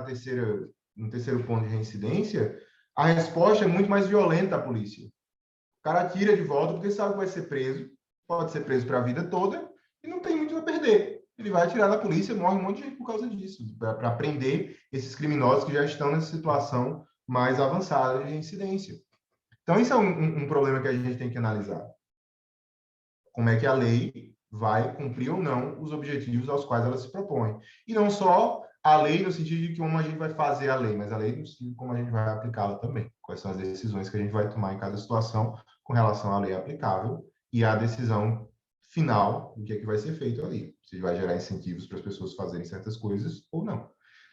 no terceiro ponto de reincidência, a resposta é muito mais violenta da polícia. O cara tira de volta porque sabe que vai ser preso, pode ser preso para a vida toda e não tem muito a perder. Ele vai atirar na polícia, morre um monte de gente por causa disso, para prender esses criminosos que já estão nessa situação mais avançada de reincidência. Então, isso é um problema que a gente tem que analisar. Como é que a lei vai cumprir ou não os objetivos aos quais ela se propõe. E não só a lei no sentido de como a gente vai fazer a lei, mas a lei no sentido de como a gente vai aplicá-la também. Quais são as decisões que a gente vai tomar em cada situação com relação à lei aplicável e à decisão final do que é que vai ser feito ali. Se vai gerar incentivos para as pessoas fazerem certas coisas ou não.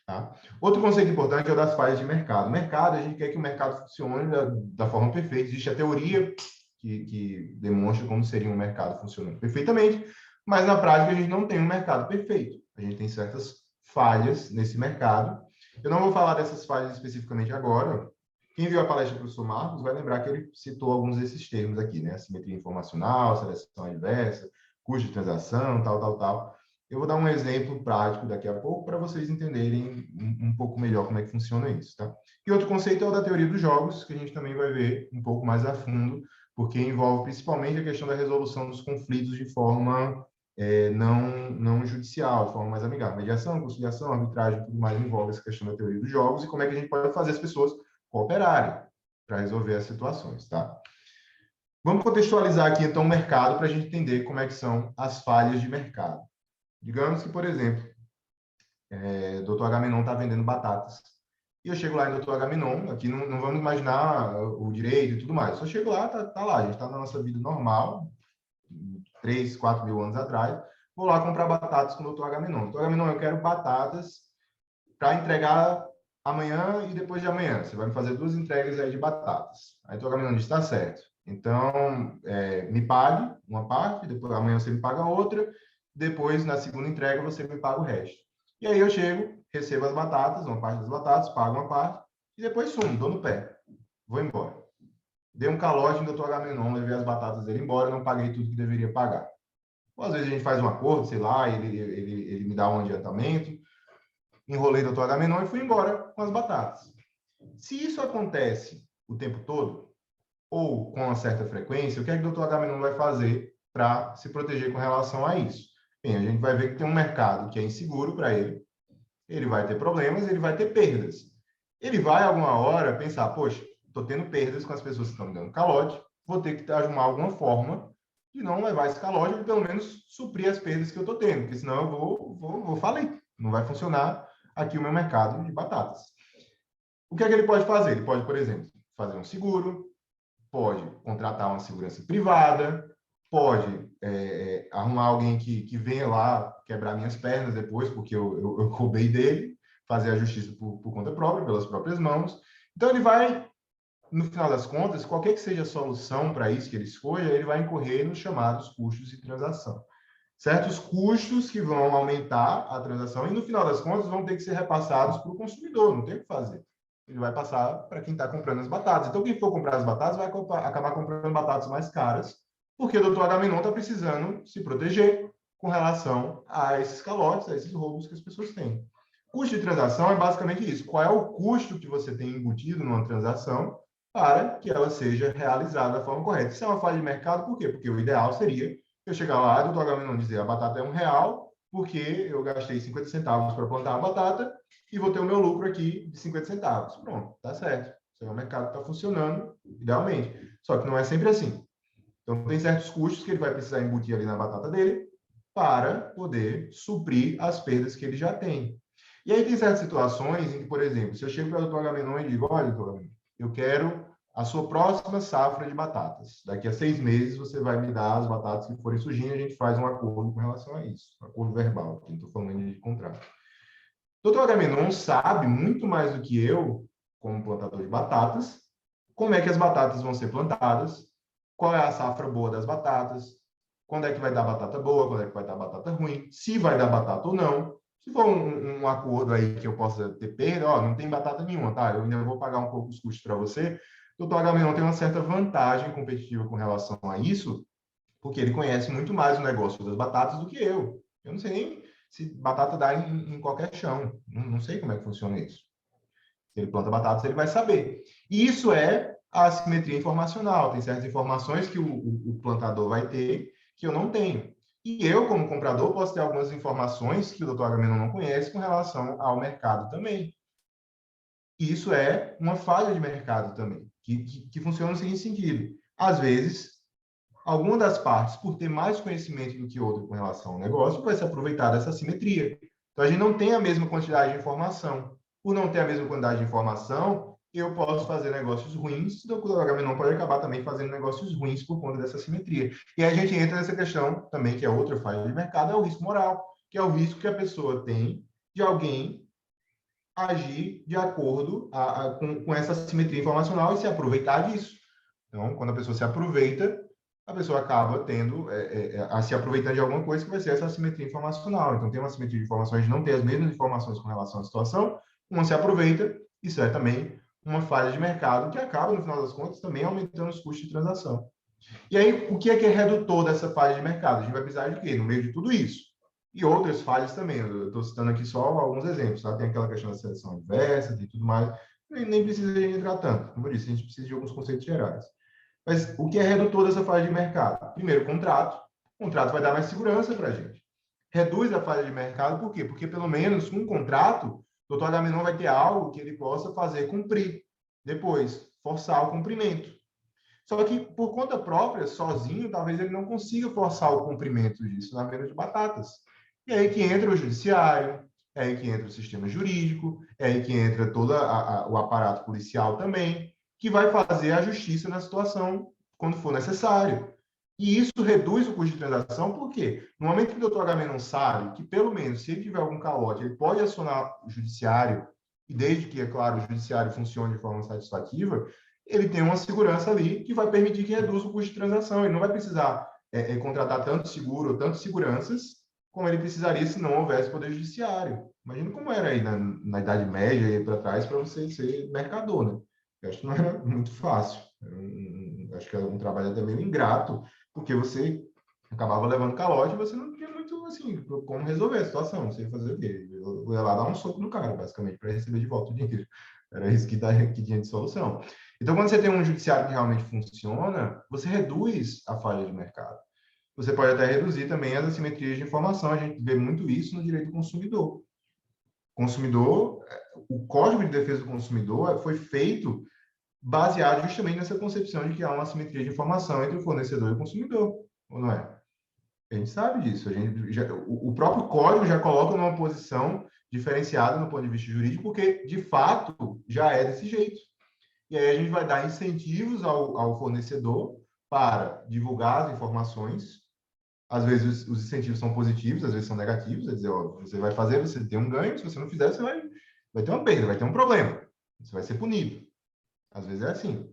Tá? Outro conceito importante é o das falhas de mercado. Mercado, a gente quer que o mercado funcione da forma perfeita. Existe a teoria que demonstra como seria um mercado funcionando perfeitamente, mas na prática a gente não tem um mercado perfeito. A gente tem certas falhas nesse mercado. Eu não vou falar dessas falhas especificamente agora. Quem viu a palestra do professor Marcos vai lembrar que ele citou alguns desses termos aqui, né? Assimetria informacional, seleção adversa, custo de transação, tal. Eu vou dar um exemplo prático daqui a pouco para vocês entenderem um pouco melhor como é que funciona isso, tá? E outro conceito é o da teoria dos jogos, que a gente também vai ver um pouco mais a fundo, porque envolve principalmente a questão da resolução dos conflitos de forma não judicial, de forma mais amigável. Mediação, conciliação, arbitragem, tudo mais envolve essa questão da teoria dos jogos e como é que a gente pode fazer as pessoas cooperarem para resolver as situações, tá? Vamos contextualizar aqui, então, o mercado para a gente entender como é que são as falhas de mercado. Digamos que, por exemplo, Dr. Agamenon está vendendo batatas. E eu chego lá em Dr. Agamenon, aqui não vamos imaginar o direito e tudo mais. Só chego lá, tá lá, a gente está na nossa vida normal, 3, 4 mil anos atrás, vou lá comprar batatas com o Dr. Agamenon. Dr. Agamenon, eu quero batatas para entregar amanhã e depois de amanhã. Você vai me fazer 2 entregas aí de batatas. Aí o Dr. Agamenon diz, está certo. Então, me pague uma parte, depois amanhã você me paga outra, depois, na segunda entrega, você me paga o resto. E aí eu chego, recebo as batatas, uma parte das batatas, pago uma parte, e depois sumo, dou no pé. Vou embora. Dei um calote no Dr. Agamenon, levei as batatas dele embora, não paguei tudo que deveria pagar. Ou às vezes a gente faz um acordo, sei lá, ele me dá um adiantamento, enrolei o Dr. Agamenon e fui embora com as batatas. Se isso acontece o tempo todo, ou com uma certa frequência, o que é que o Dr. Agamenon vai fazer para se proteger com relação a isso? Bem, a gente vai ver que tem um mercado que é inseguro para ele vai ter problemas, ele vai ter perdas. Ele vai, alguma hora, pensar, poxa, estou tendo perdas com as pessoas que estão me dando calote, vou ter que arrumar alguma forma de não levar esse calote, ou pelo menos suprir as perdas que eu estou tendo, porque senão eu vou falir. Não vai funcionar aqui o meu mercado de batatas. O que é que ele pode fazer? Ele pode, por exemplo, fazer um seguro, pode contratar uma segurança privada, pode arrumar alguém que venha lá quebrar minhas pernas depois, porque eu roubei dele, fazer a justiça por conta própria, pelas próprias mãos. Então, ele vai, no final das contas, qualquer que seja a solução para isso que ele escolha, ele vai incorrer nos chamados custos de transação. Certos custos que vão aumentar a transação e, no final das contas, vão ter que ser repassados para o consumidor, não tem o que fazer. Ele vai passar para quem está comprando as batatas. Então, quem for comprar as batatas vai acabar comprando batatas mais caras, porque o Dr. Agamenon está precisando se proteger com relação a esses calotes, a esses roubos que as pessoas têm. Custo de transação é basicamente isso. Qual é o custo que você tem embutido numa transação para que ela seja realizada da forma correta? Isso é uma falha de mercado, por quê? Porque o ideal seria eu chegar lá e o Dr. Agamenon dizer a batata é R$1, porque eu gastei 50 centavos para plantar a batata e vou ter o meu lucro aqui de 50 centavos. Pronto, tá certo. Isso é um mercado que está funcionando idealmente. Só que não é sempre assim. Então, tem certos custos que ele vai precisar embutir ali na batata dele para poder suprir as perdas que ele já tem. E aí tem certas situações em que, por exemplo, se eu chego para o Dr. Agamenon e digo, olha, doutor Agamenon, eu quero a sua próxima safra de batatas. Daqui a 6 meses você vai me dar as batatas que forem surgindo e a gente faz um acordo com relação a isso. Um acordo verbal, que não estou falando de contrato. O Dr. Agamenon sabe muito mais do que eu, como plantador de batatas, como é que as batatas vão ser plantadas, qual é a safra boa das batatas, quando é que vai dar batata boa, quando é que vai dar batata ruim, se vai dar batata ou não. Se for um acordo aí que eu possa ter perda, ó, não tem batata nenhuma, tá? Eu ainda vou pagar um pouco os custos para você. O Dr. Agamenon tem uma certa vantagem competitiva com relação a isso, porque ele conhece muito mais o negócio das batatas do que eu. Eu não sei nem se batata dá em qualquer chão. Não sei como é que funciona isso. Se ele planta batatas, ele vai saber. E isso é a assimetria informacional. Tem certas informações que o plantador vai ter que eu não tenho. E eu, como comprador, posso ter algumas informações que o Dr. Agamenon não conhece com relação ao mercado também. E isso é uma falha de mercado também, que funciona no seguinte sentido. Às vezes, alguma das partes, por ter mais conhecimento do que outra com relação ao negócio, vai se aproveitar dessa simetria. Então, a gente não tem a mesma quantidade de informação. Por não ter a mesma quantidade de informação, eu posso fazer negócios ruins, o Agamenon pode acabar também fazendo negócios ruins por conta dessa simetria. E aí a gente entra nessa questão também, que é outra falha de mercado, é o risco moral, que é o risco que a pessoa tem de alguém agir de acordo com essa simetria informacional e se aproveitar disso. Então, quando a pessoa se aproveita, a pessoa acaba tendo, se aproveitando de alguma coisa que vai ser essa simetria informacional. Então, tem uma simetria de informações de não ter as mesmas informações com relação à situação, uma se aproveita, isso é também uma falha de mercado que acaba, no final das contas, também aumentando os custos de transação. E aí, o que é redutor dessa falha de mercado? A gente vai precisar de quê? No meio de tudo isso. E outras falhas também. Eu estou citando aqui só alguns exemplos. Tá? Tem aquela questão da seleção inversa, tem tudo mais. Nem precisa entrar tanto. Como eu disse, a gente precisa de alguns conceitos gerais. Mas o que é redutor dessa falha de mercado? Primeiro, o contrato. O contrato vai dar mais segurança para a gente. Reduz a falha de mercado, por quê? Porque, pelo menos, com um contrato, o Dr. Agamenon vai ter algo que ele possa fazer cumprir. Depois, forçar o cumprimento. Só que, por conta própria, sozinho, talvez ele não consiga forçar o cumprimento disso na venda de batatas. E é aí que entra o judiciário, é aí que entra o sistema jurídico, é aí que entra todo o aparato policial também, que vai fazer a justiça na situação quando for necessário. E isso reduz o custo de transação, por quê? No momento que o doutor Agamenon sabe que, pelo menos, se ele tiver algum calote, ele pode acionar o judiciário, e desde que, é claro, o judiciário funcione de forma satisfativa, ele tem uma segurança ali que vai permitir que reduza o custo de transação. Ele não vai precisar contratar tanto seguro ou tantas seguranças como ele precisaria se não houvesse poder judiciário. Imagina como era aí na Idade Média e para trás para você ser mercador, né? Eu acho que não era muito fácil. Acho que era um trabalho até meio ingrato, porque você acabava levando calote e você não tinha muito assim como resolver a situação. Você ia fazer o quê? Eu ia lá dar um soco no cara, basicamente, para receber de volta o dinheiro. Era isso que tinha de solução. Então, quando você tem um judiciário que realmente funciona, você reduz a falha de mercado. Você pode até reduzir também as assimetrias de informação. A gente vê muito isso no direito do consumidor. O Código de Defesa do Consumidor foi feito baseado justamente nessa concepção de que há uma assimetria de informação entre o fornecedor e o consumidor, ou não é? A gente sabe disso. O próprio código já coloca numa posição diferenciada no ponto de vista jurídico, porque, de fato, já é desse jeito. E aí a gente vai dar incentivos ao fornecedor para divulgar as informações. Às vezes os incentivos são positivos, às vezes são negativos. Quer dizer, ó, você vai fazer, você tem um ganho, se você não fizer, você vai ter uma perda, vai ter um problema. Você vai ser punido. Às vezes é assim.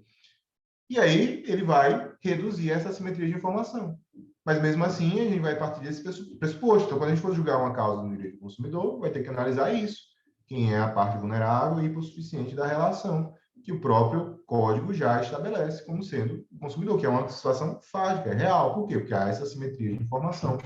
E aí ele vai reduzir essa assimetria de informação. Mas mesmo assim, a gente vai partir desse pressuposto. Então, quando a gente for julgar uma causa no direito do consumidor, vai ter que analisar isso. Quem é a parte vulnerável e hipossuficiente da relação, que o próprio código já estabelece como sendo o consumidor, que é uma situação fática, é real. Por quê? Porque há essa assimetria de informação.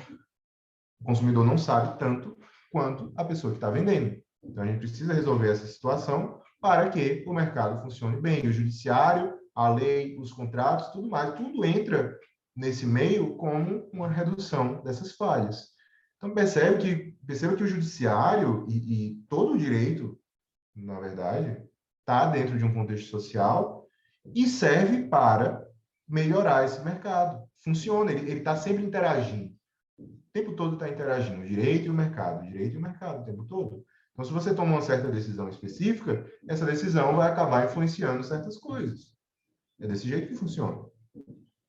O consumidor não sabe tanto quanto a pessoa que está vendendo. Então, a gente precisa resolver essa situação para que o mercado funcione bem. O judiciário, a lei, os contratos, tudo mais, tudo entra nesse meio como uma redução dessas falhas. Então, perceba que o judiciário e todo o direito, na verdade, está dentro de um contexto social e serve para melhorar esse mercado. Funciona, ele está sempre interagindo. O tempo todo está interagindo, o direito e o mercado, o tempo todo. Então, se você toma uma certa decisão específica, essa decisão vai acabar influenciando certas coisas. É desse jeito que funciona.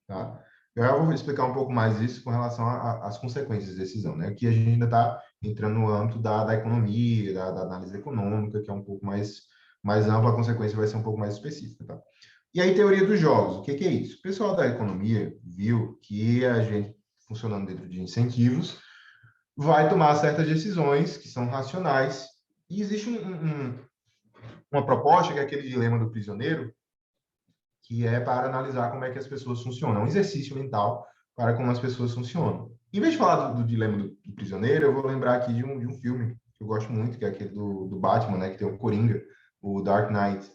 Tá? Eu vou explicar um pouco mais isso com relação às consequências da decisão. Né? Aqui a gente ainda está entrando no âmbito da economia, da análise econômica, que é um pouco mais ampla, a consequência vai ser um pouco mais específica. Tá? E aí, teoria dos jogos, o que é isso? O pessoal da economia viu que a gente, funcionando dentro de incentivos, vai tomar certas decisões que são racionais. E existe uma proposta, que é aquele dilema do prisioneiro, que é para analisar como é que as pessoas funcionam. Um exercício mental para como as pessoas funcionam. Em vez de falar do dilema do prisioneiro, eu vou lembrar aqui de um filme que eu gosto muito, que é aquele do Batman, né, que tem o Coringa, o Dark Knight.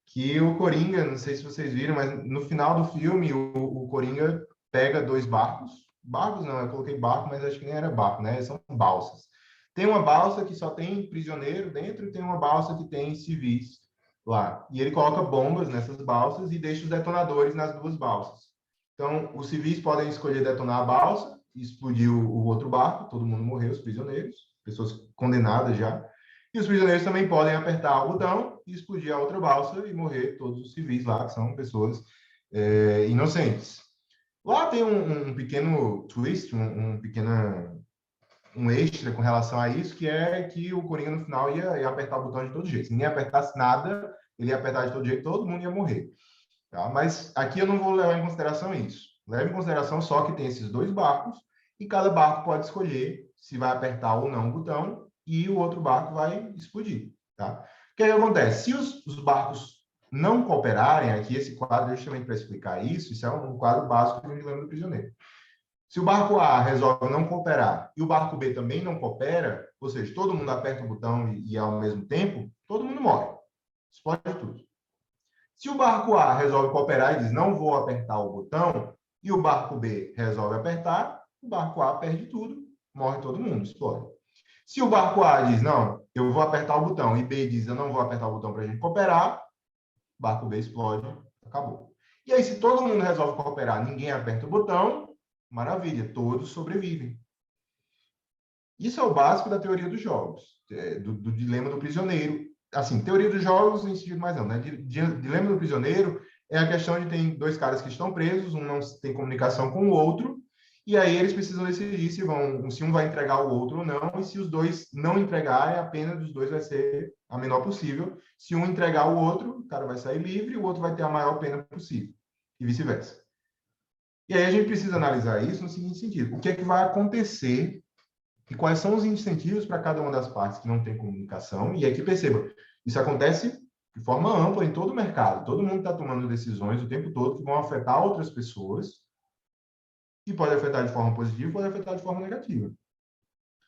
Que o Coringa, não sei se vocês viram, mas no final do filme, o Coringa pega 2 barcos. Barcos não, eu coloquei barco, mas acho que nem era barco, né? São balsas. Tem uma balsa que só tem prisioneiro dentro e tem uma balsa que tem civis. lá. E ele coloca bombas nessas balsas e deixa os detonadores nas duas balsas. Então, os civis podem escolher detonar a balsa e explodir o outro barco, todo mundo morreu, os prisioneiros, pessoas condenadas já. E os prisioneiros também podem apertar o botão e explodir a outra balsa e morrer todos os civis lá, que são pessoas inocentes. Lá tem um pequeno twist, um extra com relação a isso, que é que o Coringa no final ia apertar o botão de todo jeito. Se ninguém apertasse nada, ele ia apertar de todo jeito, todo mundo ia morrer. Tá? Mas aqui eu não vou levar em consideração isso. Leve em consideração só que tem esses dois barcos e cada barco pode escolher se vai apertar ou não o botão e o outro barco vai explodir. Tá? O que acontece? Se os barcos não cooperarem, aqui esse quadro é justamente para explicar isso é um quadro básico do Dilema do Prisioneiro. Se o barco A resolve não cooperar e o barco B também não coopera, ou seja, todo mundo aperta o botão e ao mesmo tempo, todo mundo morre. Explode tudo. Se o barco A resolve cooperar e diz não vou apertar o botão, e o barco B resolve apertar, o barco A perde tudo, morre todo mundo, explode. Se o barco A diz não, eu vou apertar o botão, e B diz eu não vou apertar o botão para a gente cooperar, o barco B explode, acabou. E aí, se todo mundo resolve cooperar, ninguém aperta o botão, maravilha, todos sobrevivem. Isso é o básico da teoria dos jogos, do dilema do prisioneiro. Assim, teoria dos jogos em sentido mais não, né? Dilema do prisioneiro é a questão de tem dois caras que estão presos, um não tem comunicação com o outro, e aí eles precisam decidir se um vai entregar o outro ou não, e se os dois não entregarem, a pena dos dois vai ser a menor possível. Se um entregar o outro, o cara vai sair livre, e o outro vai ter a maior pena possível, e vice-versa. E aí a gente precisa analisar isso no seguinte sentido: o que é que vai acontecer e quais são os incentivos para cada uma das partes que não tem comunicação? E aqui perceba, isso acontece de forma ampla em todo o mercado. Todo mundo está tomando decisões o tempo todo que vão afetar outras pessoas e pode afetar de forma positiva e pode afetar de forma negativa.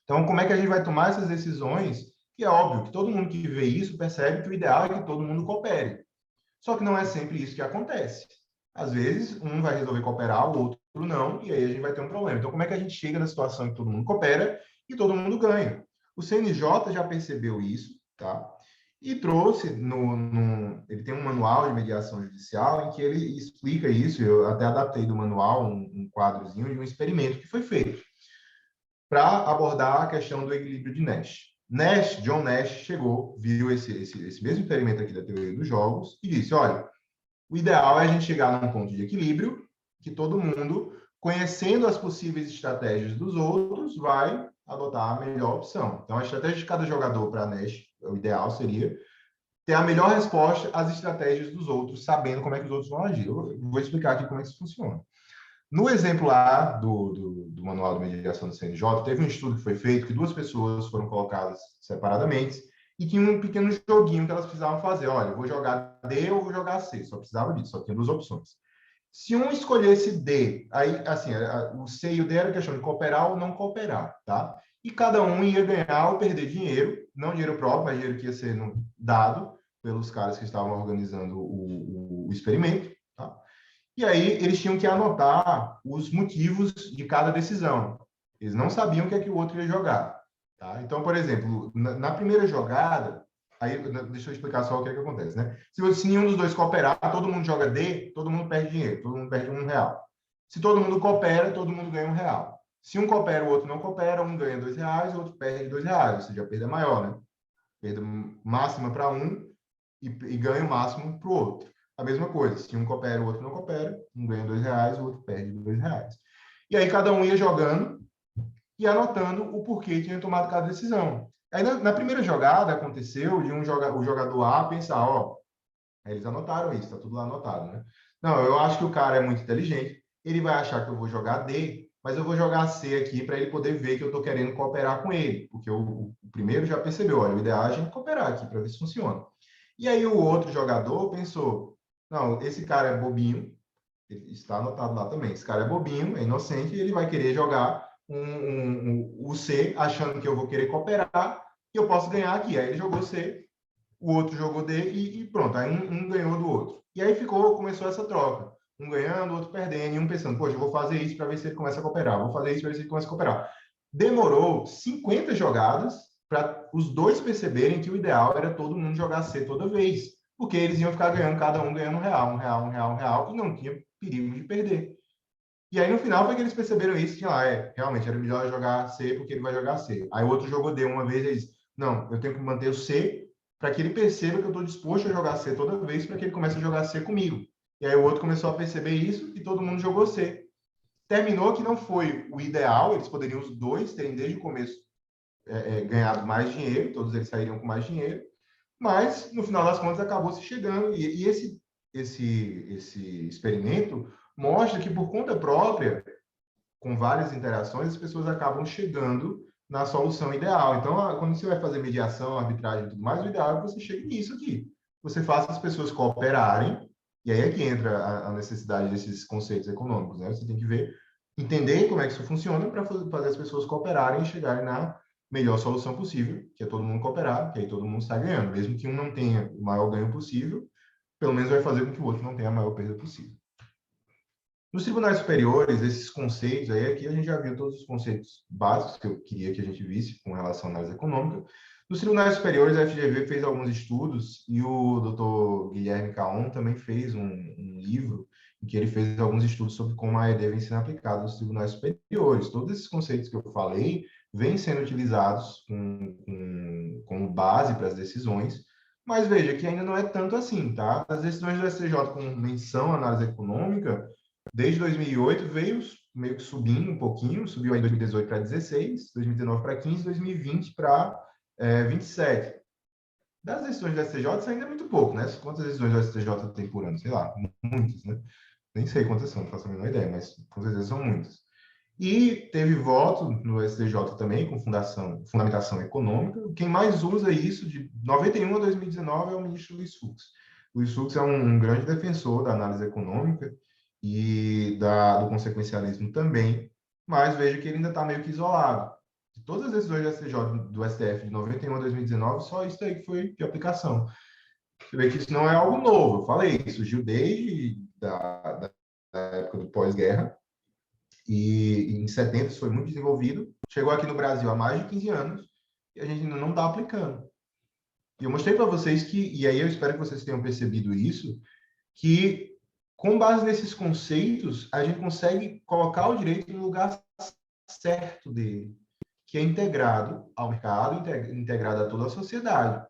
Então, como é que a gente vai tomar essas decisões? E é óbvio que todo mundo que vê isso percebe que o ideal é que todo mundo coopere. Só que não é sempre isso que acontece. Às vezes, um vai resolver cooperar, o outro não, e aí a gente vai ter um problema. Então, como é que a gente chega na situação em que todo mundo coopera e todo mundo ganha? O CNJ já percebeu isso, tá? E trouxe, ele tem um manual de mediação judicial em que ele explica isso. Eu até adaptei do manual um quadrozinho de um experimento que foi feito para abordar a questão do equilíbrio de Nash. John Nash chegou, viu esse mesmo experimento aqui da teoria dos jogos e disse, olha, o ideal é a gente chegar num ponto de equilíbrio que todo mundo, conhecendo as possíveis estratégias dos outros, vai adotar a melhor opção. Então, a estratégia de cada jogador para Nash, o ideal seria ter a melhor resposta às estratégias dos outros, sabendo como é que os outros vão agir. Eu vou explicar aqui como é que isso funciona. No exemplo lá do Manual de Mediação do CNJ, teve um estudo que foi feito que duas pessoas foram colocadas separadamente e tinha um pequeno joguinho que elas precisavam fazer. Olha, eu vou jogar D ou vou jogar C. Só precisava disso, só tinha duas opções. Se um escolhesse D, aí, assim, o C e o D era questão de cooperar ou não cooperar, tá? E cada um ia ganhar ou perder dinheiro, não dinheiro próprio, mas dinheiro que ia ser dado pelos caras que estavam organizando o experimento, tá? E aí eles tinham que anotar os motivos de cada decisão. Eles não sabiam o que é que o outro ia jogar. Tá? Então, por exemplo, na primeira jogada, aí deixa eu explicar só o que é que acontece, né? Se nenhum dos dois cooperar, todo mundo joga D, todo mundo perde dinheiro, todo mundo perde R$1. Se todo mundo coopera, todo mundo ganha R$1. Se um coopera, o outro não coopera, um ganha R$2, o outro perde R$2, ou seja, a perda é maior, né? Perda máxima para um e ganho máximo para o outro. A mesma coisa, se um coopera, o outro não coopera, um ganha R$2, o outro perde R$2. E aí cada um ia jogando e anotando o porquê tinha tomado cada decisão. Aí na primeira jogada aconteceu de o jogador A pensar, ó, eles anotaram isso, tá tudo lá anotado, né? Não, eu acho que o cara é muito inteligente, ele vai achar que eu vou jogar D, mas eu vou jogar C aqui para ele poder ver que eu estou querendo cooperar com ele, porque o primeiro já percebeu, olha, o ideal é a gente cooperar aqui para ver se funciona. E aí o outro jogador pensou, não, esse cara é bobinho, ele está anotado lá também, esse cara é bobinho, é inocente, e ele vai querer jogar o C, achando que eu vou querer cooperar, e eu posso ganhar aqui. Aí ele jogou C, o outro jogou D, e pronto, aí um ganhou do outro. E aí começou essa troca, um ganhando, o outro perdendo, e um pensando, poxa, eu vou fazer isso para ver se ele começa a cooperar, vou fazer isso para ver se ele começa a cooperar. Demorou 50 jogadas para os dois perceberem que o ideal era todo mundo jogar C toda vez. porque eles iam ficar ganhando, cada um ganhando um real, e não tinha perigo de perder. E aí, no final, foi que eles perceberam isso, que realmente era melhor jogar C, porque ele vai jogar C. Aí o outro jogou D uma vez, e eles, não, eu tenho que manter o C, para que ele perceba que eu estou disposto a jogar C toda vez, para que ele comece a jogar C comigo. E aí o outro começou a perceber isso, e todo mundo jogou C. Terminou que não foi o ideal, eles poderiam os dois terem desde o começo ganhado mais dinheiro, todos eles sairiam com mais dinheiro, mas no final das contas acabou se chegando, e esse experimento mostra que por conta própria, com várias interações, as pessoas acabam chegando na solução ideal. Então, quando você vai fazer mediação, arbitragem e tudo mais, o ideal é que você chegue nisso aqui. Você faça as pessoas cooperarem, e aí é que entra a necessidade desses conceitos econômicos, né? Você tem que ver, entender como é que isso funciona para fazer as pessoas cooperarem e chegarem na melhor solução possível, que é todo mundo cooperar, que aí todo mundo sai ganhando. Mesmo que um não tenha o maior ganho possível, pelo menos vai fazer com que o outro não tenha a maior perda possível. Nos tribunais superiores, esses conceitos, aí aqui a gente já viu todos os conceitos básicos que eu queria que a gente visse com relação à análise econômica. Nos tribunais superiores, a FGV fez alguns estudos e o Dr. Guilherme Caon também fez um livro em que ele fez alguns estudos sobre como a ED vem sendo aplicada nos tribunais superiores. Todos esses conceitos que eu falei vêm sendo utilizados como base para as decisões, mas veja que ainda não é tanto assim, tá? As decisões do STJ com menção à análise econômica, desde 2008 veio meio que subindo um pouquinho, subiu aí 2018 para 16, 2019 para 15, 2020 para 27. Das decisões do STJ, isso ainda é muito pouco, né? Quantas decisões do STJ tem por ano? Sei lá, muitas, né? Nem sei quantas são, não faço a menor ideia, mas com certeza são muitas. E teve voto no STJ também, com fundamentação econômica. Quem mais usa isso, de 91 a 2019, é o ministro Luiz Fux. Luiz Fux é um grande defensor da análise econômica e do consequencialismo também, mas veja que ele ainda está meio que isolado. De todas as decisões do STJ, do STF de 91 a 2019, só isso aí que foi de aplicação. Você vê que isso não é algo novo, eu falei, surgiu desde da época do pós-guerra, e em 70 isso foi muito desenvolvido, chegou aqui no Brasil há mais de 15 anos, e a gente ainda não está aplicando. E eu mostrei para vocês que, e aí eu espero que vocês tenham percebido isso, que com base nesses conceitos, a gente consegue colocar o direito no lugar certo dele, que é integrado ao mercado, integrado a toda a sociedade.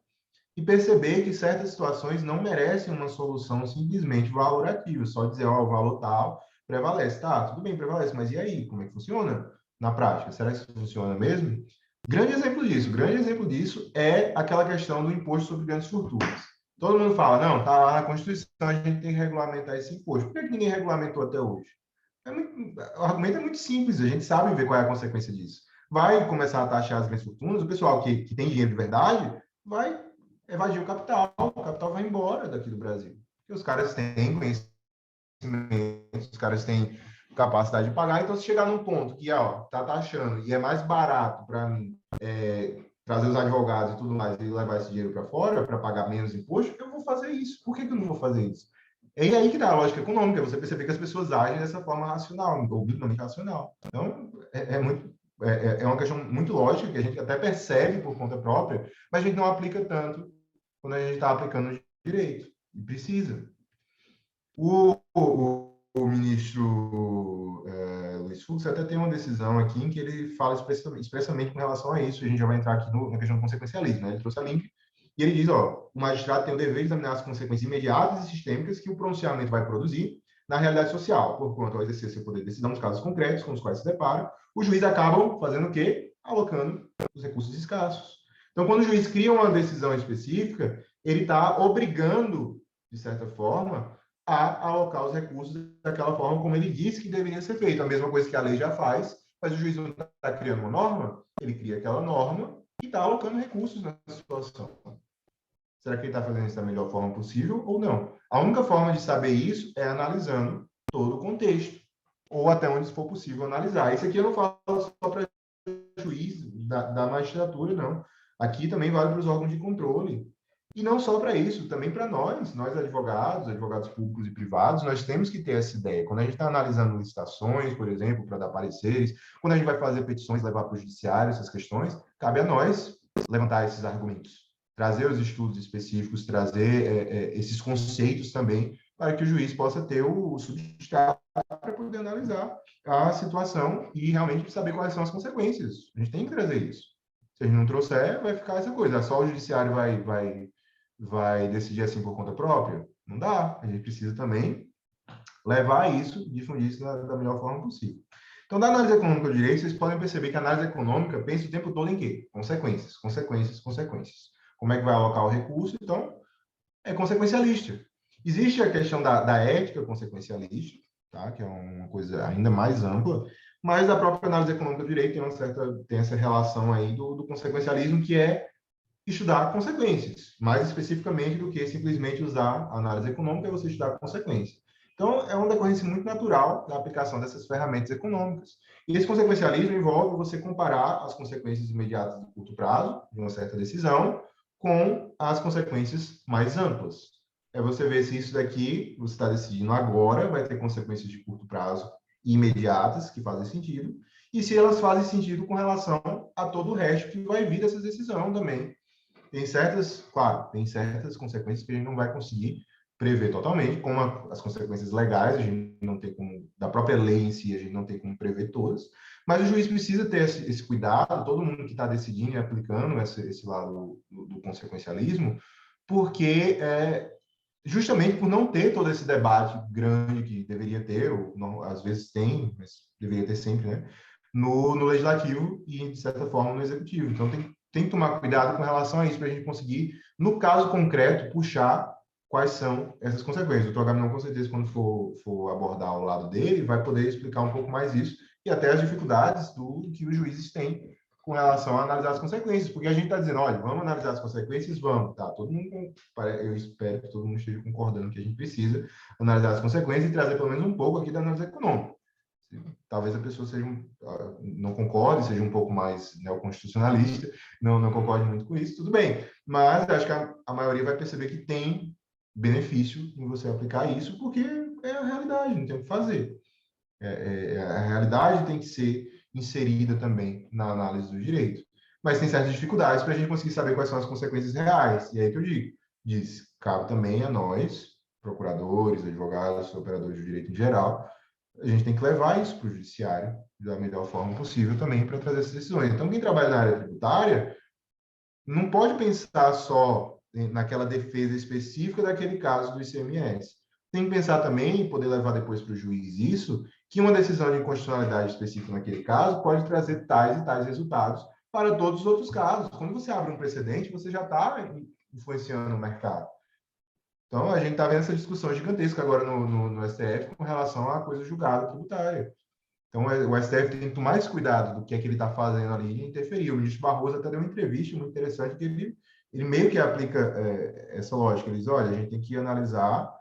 E perceber que certas situações não merecem uma solução simplesmente valorativa, só dizer, ó, o valor tal prevalece. Tá, tudo bem, prevalece, mas e aí? Como é que funciona na prática? Será que isso funciona mesmo? Grande exemplo disso é aquela questão do imposto sobre grandes fortunas. Todo mundo fala, não, tá lá na Constituição, a gente tem que regulamentar esse imposto. Por que ninguém regulamentou até hoje? O argumento é muito simples, a gente sabe ver qual é a consequência disso. Vai começar a taxar as grandes fortunas, o pessoal que tem dinheiro de verdade vai evadir o capital vai embora daqui do Brasil. Porque os caras têm conhecimento, os caras têm capacidade de pagar, então se chegar num ponto que, tá taxando e é mais barato para mim trazer os advogados e tudo mais e levar esse dinheiro para fora para pagar menos imposto, eu vou fazer isso. Por que eu não vou fazer isso? É aí que dá a lógica econômica, você perceber que as pessoas agem dessa forma racional, ou minimamente racional. Então, é uma questão muito lógica, que a gente até percebe por conta própria, mas a gente não aplica tanto quando a gente está aplicando direito, e precisa. O ministro Luiz Fux até tem uma decisão aqui em que ele fala expressamente com relação a isso, a gente já vai entrar aqui na questão do consequencialismo, né? Ele trouxe a link, e ele diz, o magistrado tem o dever de examinar as consequências imediatas e sistêmicas que o pronunciamento vai produzir na realidade social, porquanto, ao exercer seu poder de decisão nos casos concretos com os quais se depara, o juiz acaba fazendo o quê? Alocando os recursos escassos. Então, quando o juiz cria uma decisão específica, ele está obrigando, de certa forma, a alocar os recursos daquela forma como ele disse que deveria ser feito. A mesma coisa que a lei já faz, mas o juiz não está criando uma norma, ele cria aquela norma e está alocando recursos na situação. Será que ele está fazendo isso da melhor forma possível ou não? A única forma de saber isso é analisando todo o contexto, ou até onde for possível analisar. Isso aqui eu não falo só para juiz da magistratura, não. Aqui também vale para os órgãos de controle. E não só para isso, também para nós advogados públicos e privados, nós temos que ter essa ideia. Quando a gente está analisando licitações, por exemplo, para dar pareceres, quando a gente vai fazer petições, levar para o judiciário essas questões, cabe a nós levantar esses argumentos. trazer os estudos específicos, trazer esses conceitos também, para que o juiz possa ter o substrato para poder analisar a situação e realmente saber quais são as consequências. A gente tem que trazer isso. Se a gente não trouxer, vai ficar essa coisa. Só o judiciário vai decidir assim por conta própria? Não dá. A gente precisa também levar isso, difundir isso da melhor forma possível. Então, da análise econômica do direito, vocês podem perceber que a análise econômica pensa o tempo todo em quê? Consequências, consequências, consequências. Como é que vai alocar o recurso? Então, é consequencialista. Existe a questão da ética consequencialista, tá? Que é uma coisa ainda mais ampla, mas a própria análise econômica do direito tem essa relação aí do consequencialismo, que é estudar consequências, mais especificamente do que simplesmente usar a análise econômica, é você estudar consequências. Então, é uma decorrência muito natural da aplicação dessas ferramentas econômicas. E esse consequencialismo envolve você comparar as consequências imediatas de curto prazo, de uma certa decisão, com as consequências mais amplas. É você ver se isso daqui, você está decidindo agora, vai ter consequências de curto prazo e imediatas, que fazem sentido, e se elas fazem sentido com relação a todo o resto que vai vir dessa decisão também. Claro, tem certas consequências que a gente não vai conseguir prever totalmente, como as consequências legais, a gente não tem como, da própria lei em si, a gente não tem como prever todas, mas o juiz precisa ter esse cuidado, todo mundo que está decidindo e aplicando esse lado do consequencialismo, porque justamente por não ter todo esse debate grande que deveria ter, ou não, às vezes tem, mas deveria ter sempre, né? No legislativo e, de certa forma, no executivo. Então, tem que tomar cuidado com relação a isso, para a gente conseguir, no caso concreto, puxar quais são essas consequências. O Dr. Gabriel, com certeza, quando for abordar o lado dele, vai poder explicar um pouco mais isso e até as dificuldades que os juízes têm com relação a analisar as consequências, porque a gente está dizendo, olha, vamos analisar as consequências? Vamos, tá? Todo mundo, eu espero que todo mundo esteja concordando que a gente precisa analisar as consequências e trazer pelo menos um pouco aqui da análise econômica. Talvez a pessoa não concorde, seja um pouco mais neoconstitucionalista, não concorde muito com isso, tudo bem. Mas acho que a maioria vai perceber que tem benefício em você aplicar isso, porque é a realidade, não tem o que fazer. A realidade tem que ser inserida também na análise do direito. Mas tem certas dificuldades para a gente conseguir saber quais são as consequências reais. E aí que eu cabe também a nós, procuradores, advogados, operadores de direito em geral, a gente tem que levar isso para o judiciário da melhor forma possível também para trazer essas decisões. Então, quem trabalha na área tributária não pode pensar só naquela defesa específica daquele caso do ICMS. Tem que pensar também, e poder levar depois para o juiz isso, que uma decisão de inconstitucionalidade específica naquele caso pode trazer tais e tais resultados para todos os outros casos. Quando você abre um precedente, você já está influenciando o mercado. Então, a gente está vendo essa discussão gigantesca agora no STF com relação à coisa julgada tributária. Então, o STF tem que tomar mais cuidado do que é que ele está fazendo ali e interferir. O ministro Barroso até deu uma entrevista muito interessante que ele meio que aplica essa lógica. Ele diz, olha, a gente tem que analisar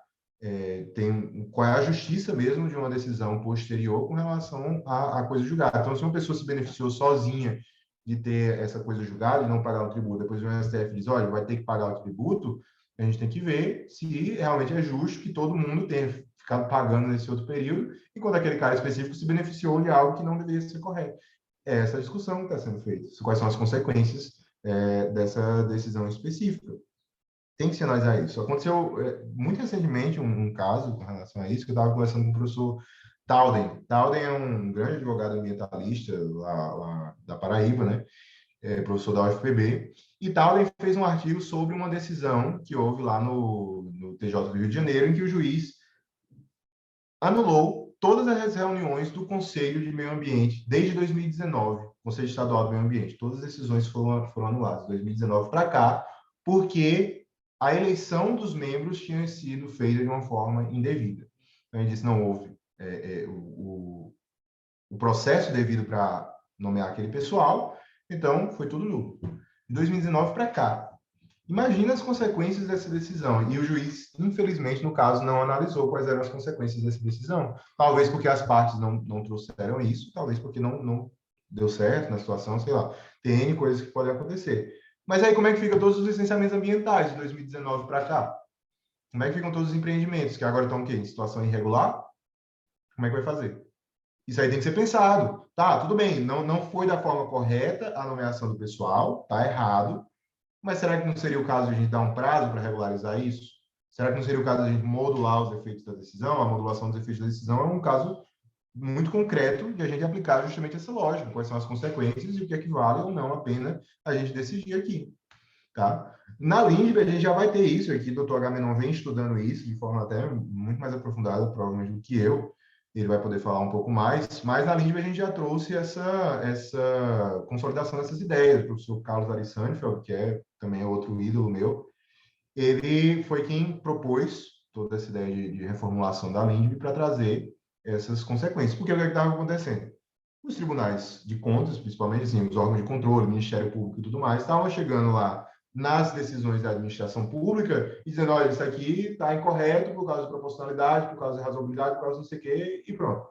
qual é a justiça mesmo de uma decisão posterior com relação à coisa julgada. Então, se uma pessoa se beneficiou sozinha de ter essa coisa julgada e não pagar o tributo, depois o STF diz, olha, vai ter que pagar o tributo, a gente tem que ver se realmente é justo que todo mundo tenha ficado pagando nesse outro período e quando aquele cara específico se beneficiou de algo que não deveria ser correto. É essa discussão que está sendo feita. Quais são as consequências dessa decisão específica. Tem que se analisar isso. Aconteceu muito recentemente um caso com relação a isso, que eu estava conversando com o professor Tauden. Tauden é um grande advogado ambientalista lá da Paraíba, né? Professor da UFPB, e Tauden fez um artigo sobre uma decisão que houve lá no TJ do Rio de Janeiro, em que o juiz anulou todas as reuniões do Conselho de Meio Ambiente desde 2019, Conselho Estadual do Meio Ambiente. Todas as decisões foram anuladas de 2019 para cá, porque a eleição dos membros tinha sido feita de uma forma indevida. Então, ele disse não houve o processo devido para nomear aquele pessoal, então foi tudo nulo. De 2019 para cá. Imagina as consequências dessa decisão. E o juiz, infelizmente, no caso, não analisou quais eram as consequências dessa decisão. Talvez porque as partes não trouxeram isso, talvez porque não deu certo na situação, sei lá. Tem N coisas que podem acontecer. Mas aí como é que fica todos os licenciamentos ambientais de 2019 para cá? Como é que ficam todos os empreendimentos que agora estão o quê? Em situação irregular? Como é que vai fazer? Isso aí tem que ser pensado. Tá, tudo bem, não foi da forma correta a nomeação do pessoal, tá errado, Mas será que não seria o caso de a gente dar um prazo para regularizar isso? Será que não seria o caso de a gente modular os efeitos da decisão? A modulação dos efeitos da decisão é um caso muito concreto de a gente aplicar justamente essa lógica, quais são as consequências e o que é que vale ou não a pena a gente decidir aqui, tá? Na LINDB, a gente já vai ter isso aqui, o doutor Agamenon vem estudando isso de forma até muito mais aprofundada, provavelmente, do que eu, ele vai poder falar um pouco mais, mas na LINDB a gente já trouxe essa consolidação dessas ideias. O professor Carlos Ari Sandfeld, que é também outro ídolo meu, ele foi quem propôs toda essa ideia de reformulação da LINDB para trazer essas consequências. Porque o que estava acontecendo? Os tribunais de contas, principalmente assim, os órgãos de controle, Ministério Público e tudo mais, estavam chegando lá nas decisões da administração pública e dizendo, olha, isso aqui está incorreto por causa de proporcionalidade, por causa de razoabilidade, por causa de não sei o quê, e pronto.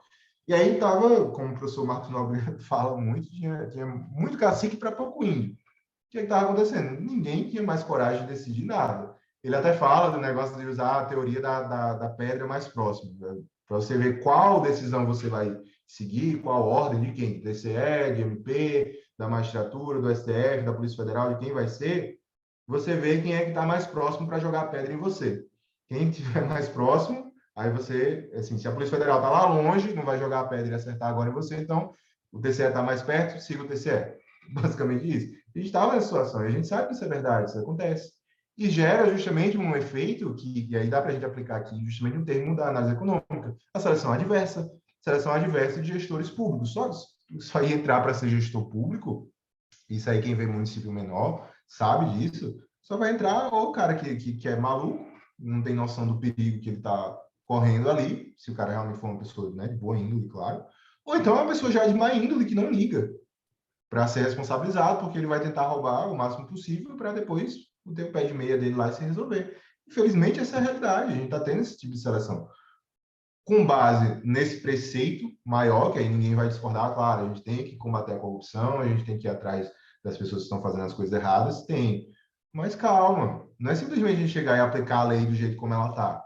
E aí estava, como o professor Marcos Nobre fala muito, tinha muito cacique para pouco índio. O que estava acontecendo? Ninguém tinha mais coragem de decidir nada. Ele até fala do negócio de usar a teoria da pedra mais próxima, né? Para você ver qual decisão você vai seguir, qual ordem, de quem? Do TCE, de MP, da magistratura, do STF, da Polícia Federal, de quem vai ser, você vê quem é que está mais próximo para jogar a pedra em você. Quem estiver mais próximo, aí você, assim, se a Polícia Federal está lá longe, não vai jogar a pedra e acertar agora em você, então o TCE está mais perto, siga o TCE. Basicamente isso. A gente estava nessa situação, e a gente sabe que isso é verdade, isso acontece. E gera justamente um efeito que, e aí dá para a gente aplicar aqui, justamente um termo da análise econômica, a seleção adversa. Seleção adversa de gestores públicos. Só aí entrar para ser gestor público, isso aí quem vem em município menor sabe disso, só vai entrar ou o cara que é maluco, não tem noção do perigo que ele está correndo ali, se o cara realmente for uma pessoa, né, de boa índole, claro, ou então é uma pessoa já de má índole que não liga para ser responsabilizado, porque ele vai tentar roubar o máximo possível para depois ter o pé de meia dele lá e se resolver. Infelizmente, essa é a realidade, a gente está tendo esse tipo de seleção. Com base nesse preceito maior, que aí ninguém vai discordar, claro, a gente tem que combater a corrupção, a gente tem que ir atrás das pessoas que estão fazendo as coisas erradas, tem. Mas calma, não é simplesmente a gente chegar e aplicar a lei do jeito como ela está.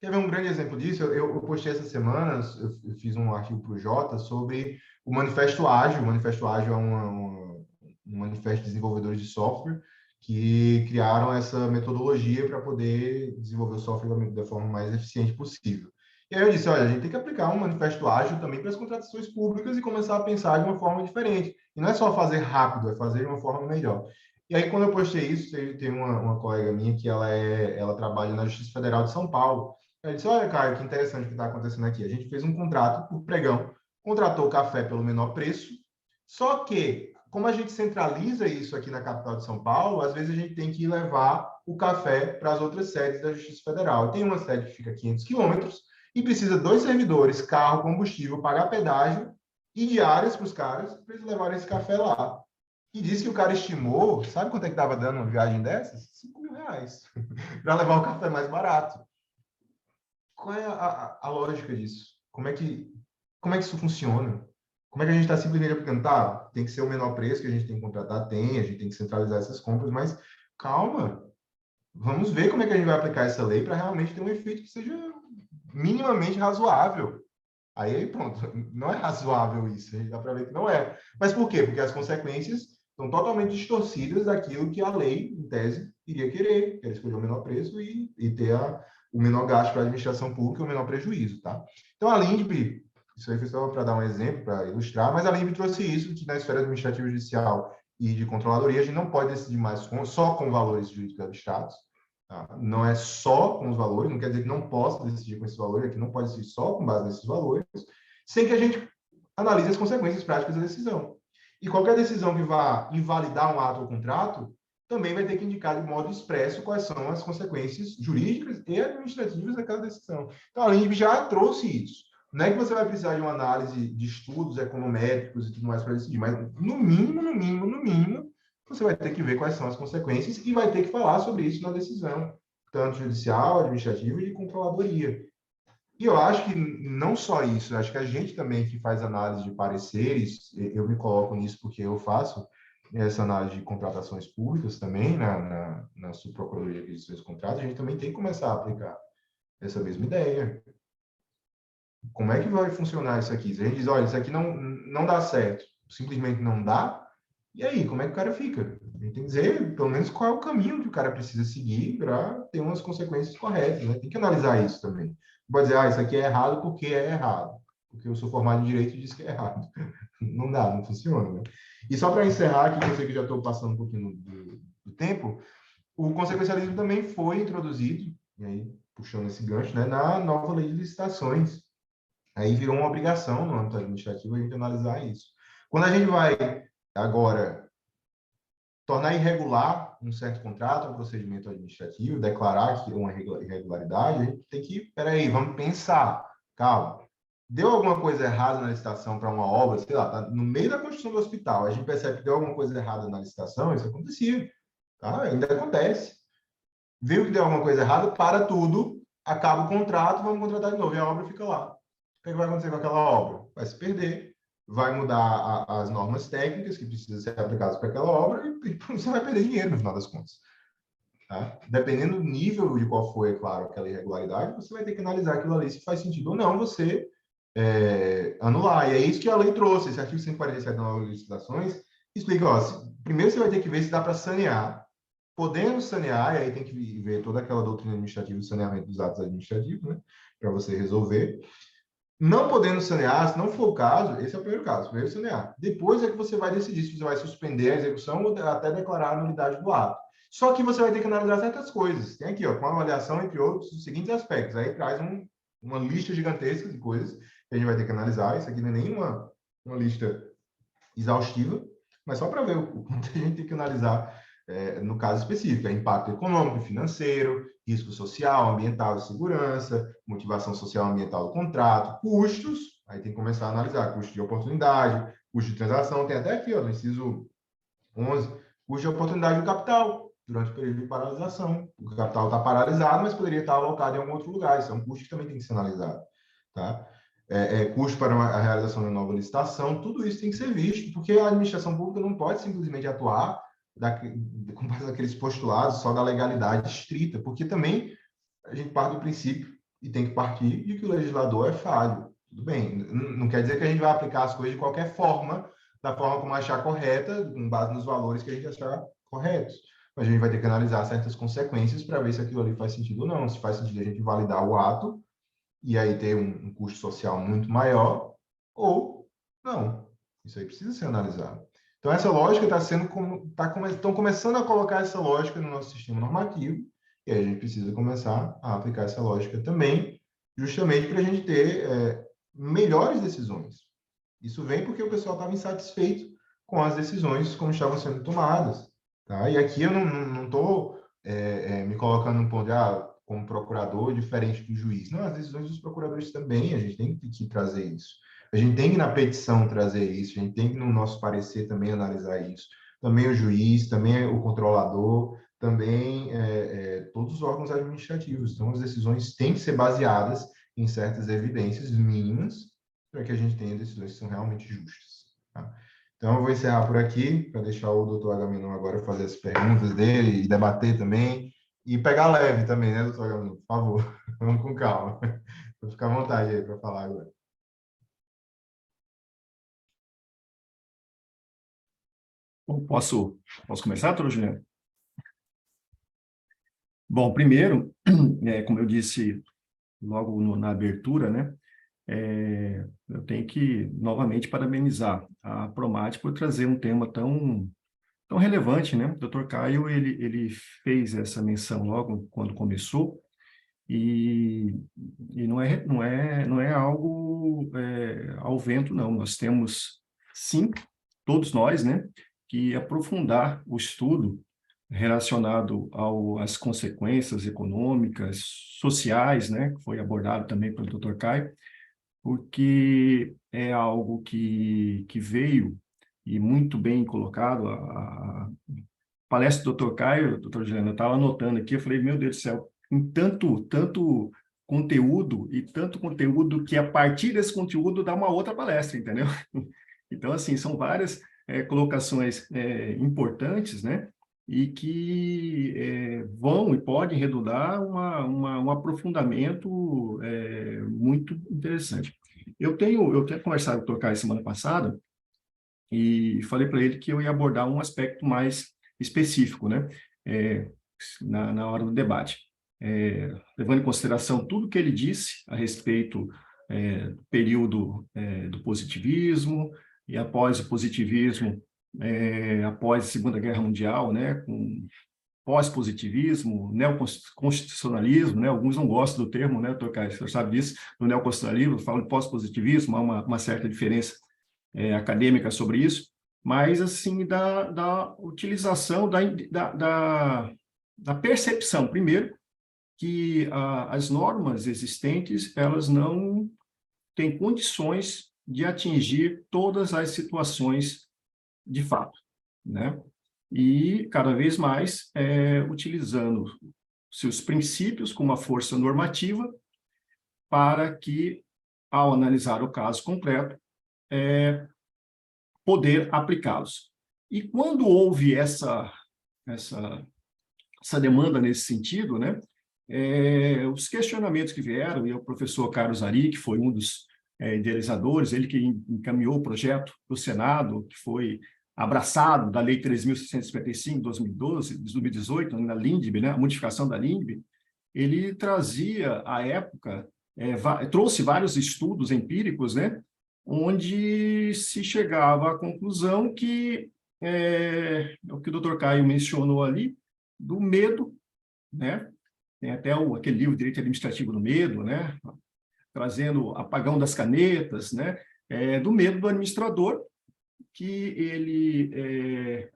Quer ver um grande exemplo disso? Eu postei essa semana, eu fiz um artigo para o Jota sobre o Manifesto Ágil. O Manifesto Ágil é um manifesto de desenvolvedores de software que criaram essa metodologia para poder desenvolver o software da forma mais eficiente possível. E aí eu disse, olha, a gente tem que aplicar um manifesto ágil também para as contratações públicas e começar a pensar de uma forma diferente. E não é só fazer rápido, é fazer de uma forma melhor. E aí, quando eu postei isso, tem uma colega minha que ela trabalha na Justiça Federal de São Paulo. Ela disse, olha, cara, que interessante o que está acontecendo aqui. A gente fez um contrato por pregão, contratou o café pelo menor preço, só que, como a gente centraliza isso aqui na capital de São Paulo, às vezes a gente tem que levar o café para as outras sedes da Justiça Federal. Tem uma sede que fica a 500 quilômetros, e precisa 2 servidores, carro, combustível, pagar pedágio e diárias para os caras, para eles levarem esse café lá. E disse que o cara estimou, sabe quanto é que estava dando uma viagem dessas? R$ 5.000, para levar o café mais barato. Qual é a lógica disso? Como é que isso funciona? Como é que a gente está simplesmente aplicando? Tá, tem que ser o menor preço que a gente tem que contratar, tem, a gente tem que centralizar essas compras, mas calma, vamos ver como é que a gente vai aplicar essa lei para realmente ter um efeito que seja minimamente razoável. Aí, pronto, não é razoável isso, a gente dá para ver que não é. Mas por quê? Porque as consequências estão totalmente distorcidas daquilo que a lei, em tese, iria querer, que era escolher o menor preço e ter o menor gasto para a administração pública e o menor prejuízo, tá? Então, a LINDB, isso aí foi só para dar um exemplo, para ilustrar, mas a LINDB trouxe isso, que na esfera administrativa e judicial e de controladoria, a gente não pode decidir mais só com valores jurídicos abstratos. Tá? Não é só com os valores, não quer dizer que não possa decidir com esses valores, é que não pode decidir só com base nesses valores, sem que a gente analise as consequências práticas da decisão. E qualquer decisão que vá invalidar um ato ou contrato, também vai ter que indicar de modo expresso quais são as consequências jurídicas e administrativas daquela decisão. Então, a LINDB já trouxe isso. Não é que você vai precisar de uma análise de estudos econométricos e tudo mais para decidir, mas no mínimo, você vai ter que ver quais são as consequências e vai ter que falar sobre isso na decisão, tanto judicial, administrativa e de controladoria. E eu acho que não só isso, acho que a gente também que faz análise de pareceres, eu me coloco nisso porque eu faço essa análise de contratações públicas também, na Subprocuradoria de Aquisições e Contratos, a gente também tem que começar a aplicar essa mesma ideia. Como é que vai funcionar isso aqui? Se a gente diz, olha, isso aqui não dá certo, simplesmente não dá, E aí, como é que o cara fica? A gente tem que dizer, pelo menos, qual é o caminho que o cara precisa seguir para ter umas consequências corretas, né? Tem que analisar isso também. Não pode dizer, isso aqui é errado porque é errado. Porque eu sou formado em Direito e diz que é errado. Não dá, não funciona, né? E só para encerrar aqui, que eu sei que já estou passando um pouquinho do tempo, o consequencialismo também foi introduzido, e aí, puxando esse gancho, né, na nova lei de licitações. Aí virou uma obrigação no âmbito administrativo a gente analisar isso. Quando a gente vai agora tornar irregular um certo contrato, um procedimento administrativo, declarar que é uma irregularidade, a gente tem que, peraí, vamos pensar, calma, deu alguma coisa errada na licitação para uma obra, sei lá, tá no meio da construção do hospital, a gente percebe que deu alguma coisa errada na licitação, isso acontecia, tá? Ainda acontece. Viu que deu alguma coisa errada, para tudo, acaba o contrato, vamos contratar de novo, e a obra fica lá. O que vai acontecer com aquela obra? Vai se perder, vai mudar as normas técnicas que precisam ser aplicadas para aquela obra e você vai perder dinheiro no final das contas. Tá? Dependendo do nível de qual foi, é claro, aquela irregularidade, você vai ter que analisar aquilo ali se faz sentido ou não você anular. E é isso que a lei trouxe. Esse artigo 147 da nova legislações explica, ó, primeiro você vai ter que ver se dá para sanear, podendo sanear, e aí tem que ver toda aquela doutrina administrativa do saneamento dos atos administrativos, né, para você resolver. Não podendo sanear, se não for o caso, esse é o primeiro caso, primeiro sanear. Depois é que você vai decidir se você vai suspender a execução ou até declarar a nulidade do ato. Só que você vai ter que analisar certas coisas. Tem aqui, ó, com avaliação, entre outros, os seguintes aspectos. Aí traz uma lista gigantesca de coisas que a gente vai ter que analisar. Isso aqui não é nenhuma uma lista exaustiva, mas só para ver o quanto a gente tem que analisar no caso específico, impacto econômico e financeiro, risco social, ambiental e segurança, motivação social e ambiental do contrato, custos, aí tem que começar a analisar custo de oportunidade, custo de transação, tem até aqui, ó, no inciso 11, custo de oportunidade do capital, durante o período de paralisação. O capital está paralisado, mas poderia estar alocado em algum outro lugar, isso é um custo que também tem que ser analisado, tá? Custo para a realização de nova licitação, tudo isso tem que ser visto, porque a administração pública não pode simplesmente atuar com base naqueles postulados só da legalidade estrita, porque também a gente parte do princípio e tem que partir de que o legislador é falho. Tudo bem, não quer dizer que a gente vai aplicar as coisas de qualquer forma, da forma como achar correta, com base nos valores que a gente achar corretos. Mas a gente vai ter que analisar certas consequências para ver se aquilo ali faz sentido ou não. Se faz sentido a gente validar o ato e aí ter um custo social muito maior, ou não. Isso aí precisa ser analisado. Então, essa lógica estão começando a colocar essa lógica no nosso sistema normativo, e aí a gente precisa começar a aplicar essa lógica também, justamente para a gente ter melhores decisões. Isso vem porque o pessoal estava insatisfeito com as decisões como estavam sendo tomadas. Tá? E aqui eu não estou me colocando no ponto de, como procurador, diferente do juiz. Não, as decisões dos procuradores também, a gente tem que trazer isso. A gente tem que, na petição, trazer isso, a gente tem que, no nosso parecer, também analisar isso. Também o juiz, também o controlador, também todos os órgãos administrativos. Então, as decisões têm que ser baseadas em certas evidências mínimas para que a gente tenha decisões que são realmente justas. Tá? Então, eu vou encerrar por aqui, para deixar o doutor Agamenon agora fazer as perguntas dele e debater também. E pegar leve também, né, doutor Agamenon? Por favor, vamos com calma. Vou ficar à vontade aí para falar agora. Posso começar, doutor Juliano? Bom, primeiro, como eu disse logo na abertura, né, eu tenho que, novamente, parabenizar a Promate por trazer um tema tão relevante, né? O Dr. Caio, ele fez essa menção logo quando começou, e não é algo ao vento, não. Nós temos, sim, todos nós, né, que aprofundar o estudo relacionado às consequências econômicas, sociais, né, que foi abordado também pelo Dr. Caio, porque é algo que veio, e muito bem colocado, a palestra do Dr. Caio, doutor Juliano, eu estava anotando aqui, eu falei, meu Deus do céu, em tanto conteúdo, e tanto conteúdo que a partir desse conteúdo dá uma outra palestra, entendeu? Então, assim, são várias colocações importantes, né? E que vão e podem redundar um aprofundamento muito interessante. Eu tenho conversado com o Dr. Caio semana passada, e falei para ele que eu ia abordar um aspecto mais específico, né, na hora do debate. Levando em consideração tudo que ele disse a respeito do período do positivismo, e após o positivismo, após a Segunda Guerra Mundial, né, com pós-positivismo, neoconstitucionalismo, né? Alguns não gostam do termo, né, doutor Caio? Você sabe disso, do neoconstitucionalismo, falam de pós-positivismo, há uma certa diferença acadêmica sobre isso, mas, assim, da utilização, da percepção, primeiro, que as normas existentes, elas não têm condições de atingir todas as situações de fato, né? E, cada vez mais, utilizando seus princípios como uma força normativa para que, ao analisar o caso concreto, poder aplicá-los. E quando houve essa demanda nesse sentido, né, os questionamentos que vieram, e o professor Carlos Ari, que foi um dos idealizadores, ele que encaminhou o projeto para o Senado, que foi abraçado da Lei 3.655, de 2018, na LINDB, né, a modificação da LINDB, ele trazia, à época, trouxe vários estudos empíricos, né, onde se chegava à conclusão que, o que o doutor Caio mencionou ali, do medo, né, tem até aquele livro Direito Administrativo do Medo, né, trazendo apagão das canetas, né, do medo do administrador, que ele,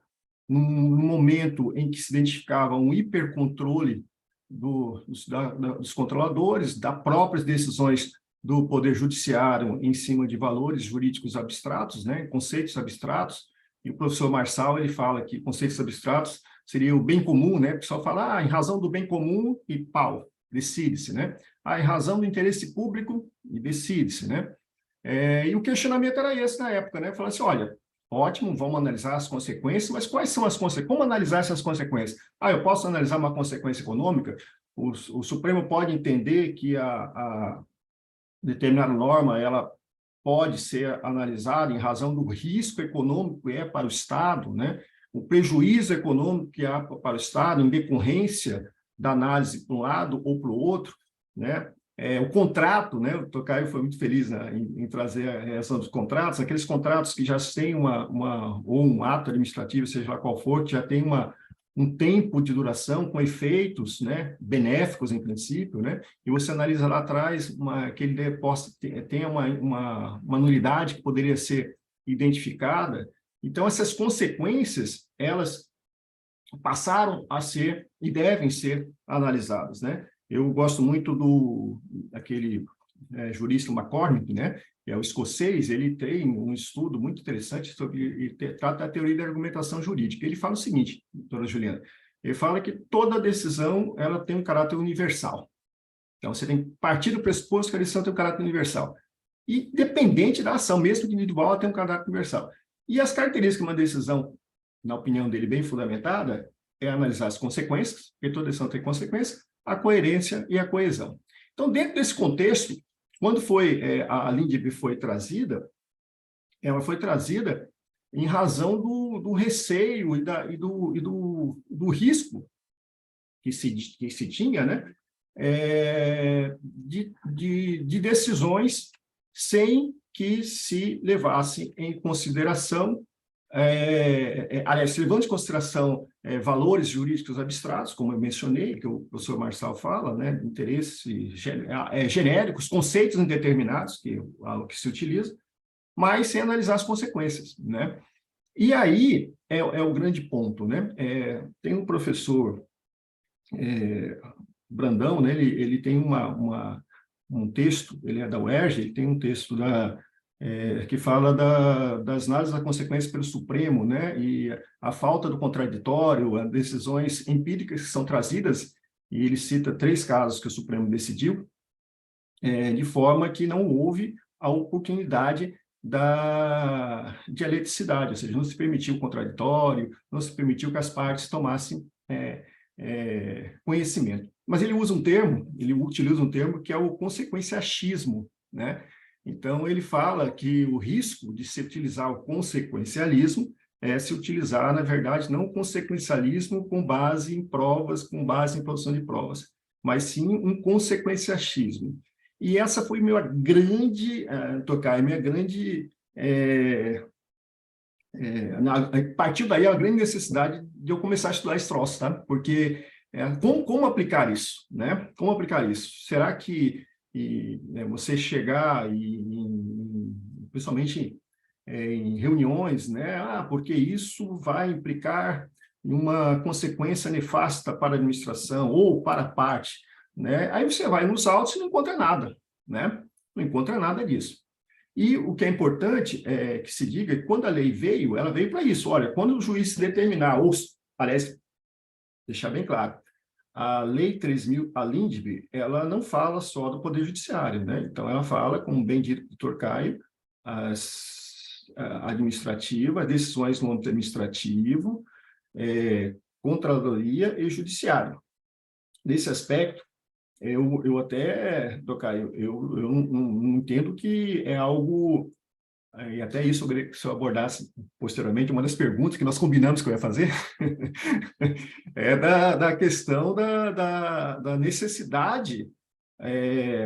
num momento em que se identificava um hipercontrole dos controladores, das próprias decisões do Poder Judiciário em cima de valores jurídicos abstratos, né, conceitos abstratos, e o professor Marçal, ele fala que conceitos abstratos seria o bem comum, né, o pessoal fala, em razão do bem comum, e pau, decide-se, né, em razão do interesse público, e decide-se, né. E o questionamento era esse na época, né, falando assim, olha, ótimo, vamos analisar as consequências, mas quais são as consequências? Como analisar essas consequências? Eu posso analisar uma consequência econômica? O Supremo pode entender que a determinada norma ela pode ser analisada em razão do risco econômico que é para o Estado, né? O prejuízo econômico que há para o Estado em decorrência da análise para um lado ou para o outro, né? O contrato, né? O doutor Caio foi muito feliz, né, em trazer a relação dos contratos, aqueles contratos que já têm ou um ato administrativo, seja lá qual for, que já tem um tempo de duração com efeitos, né, benéficos em princípio, né, e você analisa lá atrás que ele tenha uma nulidade que poderia ser identificada. Então, essas consequências, elas passaram a ser e devem ser analisadas, né? Eu gosto muito daquele jurista McCormick, né? Que é o escocês, ele tem um estudo muito interessante sobre, trata a teoria da argumentação jurídica. Ele fala o seguinte, doutora Juliana, ele fala que toda decisão ela tem um caráter universal. Então, você tem que partir do pressuposto que a decisão tem um caráter universal. E, dependente da ação, mesmo que individual, ela tem um caráter universal. E as características de uma decisão, na opinião dele, bem fundamentada, é analisar as consequências, porque toda decisão tem consequências, a coerência e a coesão. Então, dentro desse contexto, quando a LINDB foi trazida, ela foi trazida em razão do receio e do risco que se tinha, né, de decisões sem que se levasse em consideração, aliás, levando em consideração valores jurídicos abstratos, como eu mencionei, que o professor Marçal fala, né, interesses genéricos, conceitos indeterminados, que se utiliza, mas sem analisar as consequências, né? E aí é o grande ponto, né? Tem um professor Brandão, né? Ele tem um texto, ele é da UERJ, ele tem um texto que fala das análises da consequência pelo Supremo, né? E a falta do contraditório, as decisões empíricas que são trazidas, e ele cita 3 casos que o Supremo decidiu, de forma que não houve a oportunidade da dialeticidade, ou seja, não se permitiu o contraditório, não se permitiu que as partes tomassem conhecimento. Mas ele utiliza um termo que é o consequenciachismo, né? Então, ele fala que o risco de se utilizar o consequencialismo é se utilizar, na verdade, não o consequencialismo com base em provas, com base em produção de provas, mas sim um consequencialismo. E essa foi minha grande, Tokai, minha grande... a partir daí, a grande necessidade de eu começar a estudar esse troço, tá? Porque como aplicar isso, né? Como aplicar isso? Será que você chegar principalmente em reuniões, né? Porque isso vai implicar em uma consequência nefasta para a administração ou para a parte, né? Aí você vai nos autos e não encontra nada, né? Não encontra nada disso. E o que é importante é que se diga que quando a lei veio, ela veio para isso. Olha, quando o juiz determinar, ou parece deixar bem claro, a Lei 3.000, a LINDB, ela não fala só do Poder Judiciário, né? Então, ela fala, como bem dito o doutor Caio, administrativa, decisões no âmbito administrativo, Controladoria e Judiciário. Nesse aspecto, eu até, doutor Caio, eu não entendo que é algo... E até isso eu queria que o senhor abordasse posteriormente, uma das perguntas que nós combinamos que eu ia fazer, é da questão da necessidade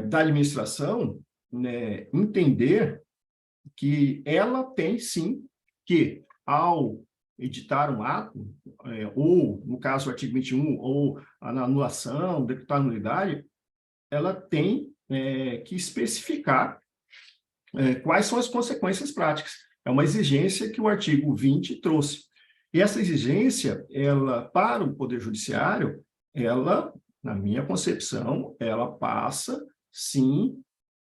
da administração, né, entender que ela tem, sim, que, ao editar um ato, ou, no caso, o artigo 21, ou a anulação, decretar nulidade, ela tem que especificar quais são as consequências práticas. É uma exigência que o artigo 20 trouxe. E essa exigência, ela, para o Poder Judiciário, ela, na minha concepção, ela passa, sim,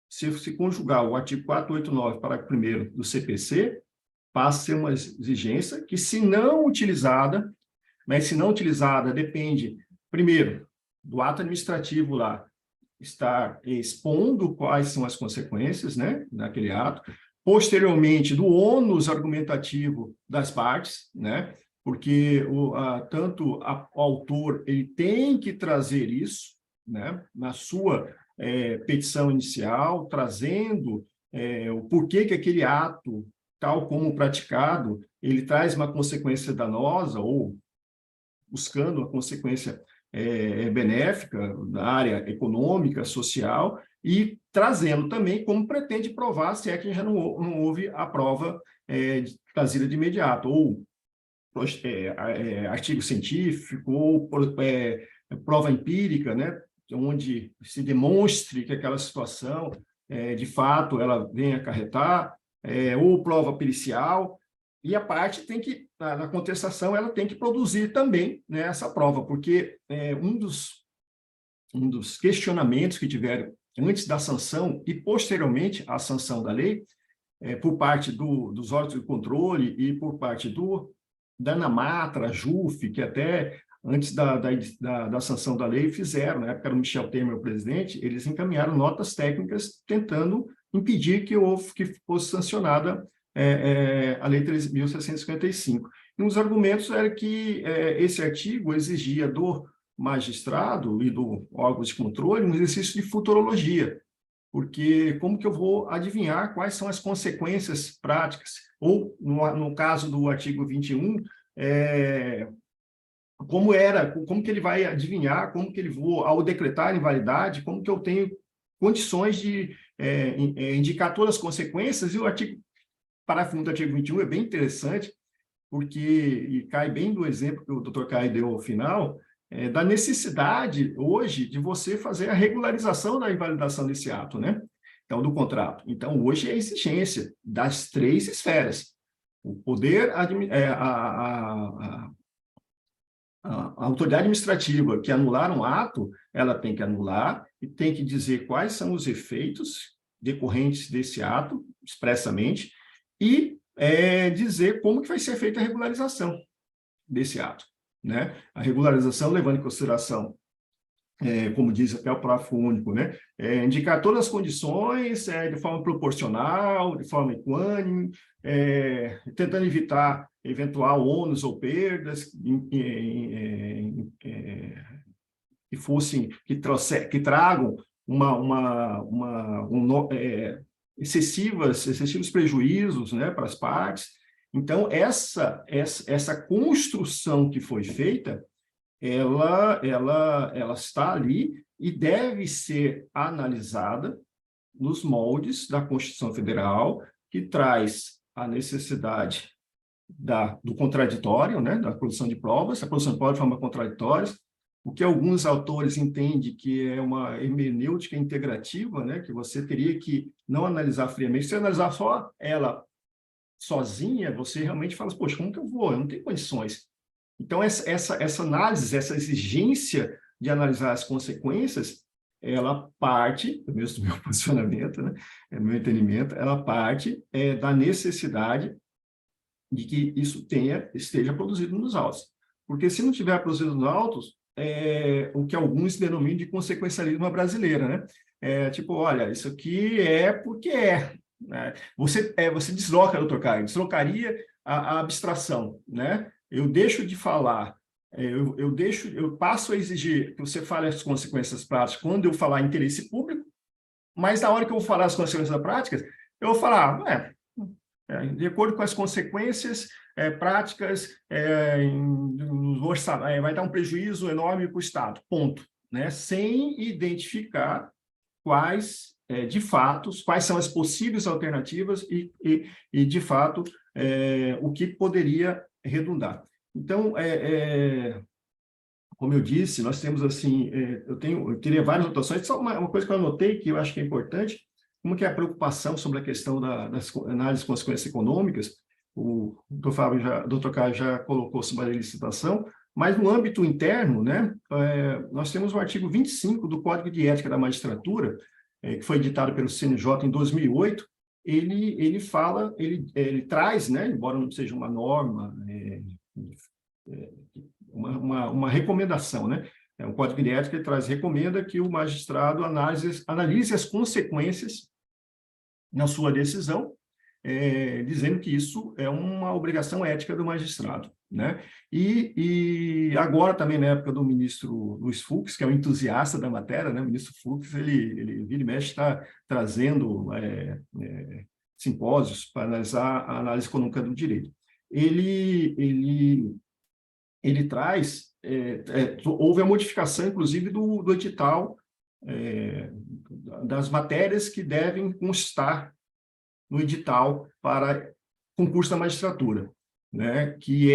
se conjugar o artigo 489, parágrafo 1º do CPC, passa a ser uma exigência que, se não utilizada, mas se não utilizada, depende, primeiro, do ato administrativo lá, estar expondo quais são as consequências, né, daquele ato, posteriormente do ônus argumentativo das partes, né, porque tanto o autor ele tem que trazer isso, né, na sua petição inicial, trazendo o porquê que aquele ato, tal como praticado, ele traz uma consequência danosa ou buscando uma consequência benéfica na área econômica, social, e trazendo também como pretende provar se é que já não houve a prova trazida de imediato, ou artigo científico, ou prova empírica, né, onde se demonstre que aquela situação, de fato, ela vem acarretar, ou prova pericial, e a parte tem que, na contestação, ela tem que produzir também, né, essa prova, porque um dos questionamentos que tiveram antes da sanção e posteriormente à sanção da lei, por parte dos órgãos de controle e por parte da ANAMATRA, JUF, que até antes da sanção da lei fizeram, na época era o Michel Temer o presidente, eles encaminharam notas técnicas tentando impedir que fosse sancionada a Lei 3.655. E um dos argumentos era que esse artigo exigia do magistrado e do órgão de controle um exercício de futurologia, porque como que eu vou adivinhar quais são as consequências práticas? Ou, no caso do artigo 21, como que ele vai adivinhar, como que ele ao decretar invalidade, como que eu tenho condições de indicar todas as consequências, e o parágrafo 1 do artigo 21 é bem interessante, porque cai bem do exemplo que o doutor Caio deu ao final, da necessidade, hoje, de você fazer a regularização da invalidação desse ato, né? Então, do contrato. Então, hoje é a exigência das 3 esferas. O poder, a autoridade administrativa que anular um ato, ela tem que anular e tem que dizer quais são os efeitos decorrentes desse ato, expressamente, e dizer como que vai ser feita a regularização desse ato, né? A regularização levando em consideração, como diz até o parágrafo único, né? Indicar todas as condições de forma proporcional, de forma equânime, tentando evitar eventual ônus ou perdas que tragam excessivos prejuízos, né, para as partes. Então, essa construção que foi feita, ela está ali e deve ser analisada nos moldes da Constituição Federal, que traz a necessidade do contraditório, né, da produção de provas, a produção de provas de forma contraditória, o que alguns autores entendem que é uma hermenêutica integrativa, né, que você teria que não analisar friamente, se analisar só ela sozinha, você realmente fala, poxa, como que eu vou? Eu não tenho condições. Então, essa análise, essa exigência de analisar as consequências, ela parte, mesmo do meu posicionamento, né, do meu entendimento, ela parte da necessidade de que isso esteja produzido nos autos. Porque se não tiver produzido nos autos, o que alguns denominam de consequencialismo brasileira, né? Tipo, olha, isso aqui é porque é. Né? Você desloca, doutor Caio, deslocaria a abstração, né? Eu deixo de falar, eu passo a exigir que você fale as consequências práticas quando eu falar interesse público, mas na hora que eu vou falar as consequências práticas, eu vou falar, de acordo com as consequências práticas, vai dar um prejuízo enorme para o Estado, ponto. Né? Sem identificar quais são as possíveis alternativas e de fato, o que poderia redundar. Então, como eu disse, nós temos assim, eu teria várias anotações, só uma coisa que eu anotei que eu acho que é importante, como que é a preocupação sobre a questão das análises de consequências econômicas, o doutor Caio já colocou sobre a licitação, mas no âmbito interno, né, nós temos o artigo 25 do Código de Ética da Magistratura, que foi editado pelo CNJ em 2008, ele traz, né, embora não seja uma norma, uma recomendação, né? Um código de ética que recomenda que o magistrado analise as consequências na sua decisão, dizendo que isso é uma obrigação ética do magistrado, né? E agora também, na época do ministro Luiz Fux, que é um entusiasta da matéria, né? O ministro Fux, ele vira e mexe, está trazendo simpósios para analisar a análise econômica do direito. Ele traz, houve a modificação, inclusive, do edital das matérias que devem constar no edital para concurso da magistratura, né, que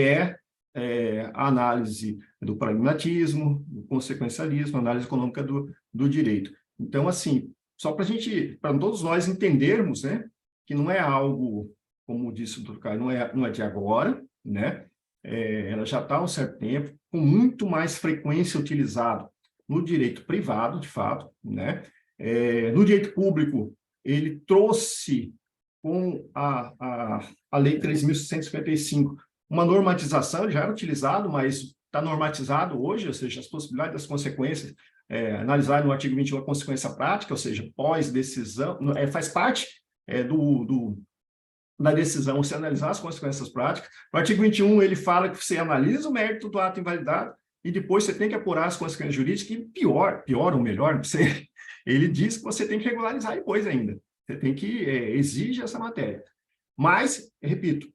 a análise do pragmatismo, do consequencialismo, análise econômica do direito. Então, assim, só para todos nós entendermos, né, que não é algo, como disse o doutor Caio, não é de agora, né, ela já está há um certo tempo, com muito mais frequência utilizado no direito privado, de fato, né? No direito público, ele trouxe com a Lei 3.655 uma normatização, ele já era utilizado, mas está normatizado hoje, ou seja, as possibilidades das consequências, analisar no artigo 21 a consequência prática, ou seja, pós-decisão, faz parte da decisão você analisar as consequências práticas. No artigo 21, ele fala que você analisa o mérito do ato invalidado e depois você tem que apurar as consequências jurídicas e pior ou melhor, ele diz que você tem que regularizar depois ainda. Você tem que exige essa matéria. Mas, repito,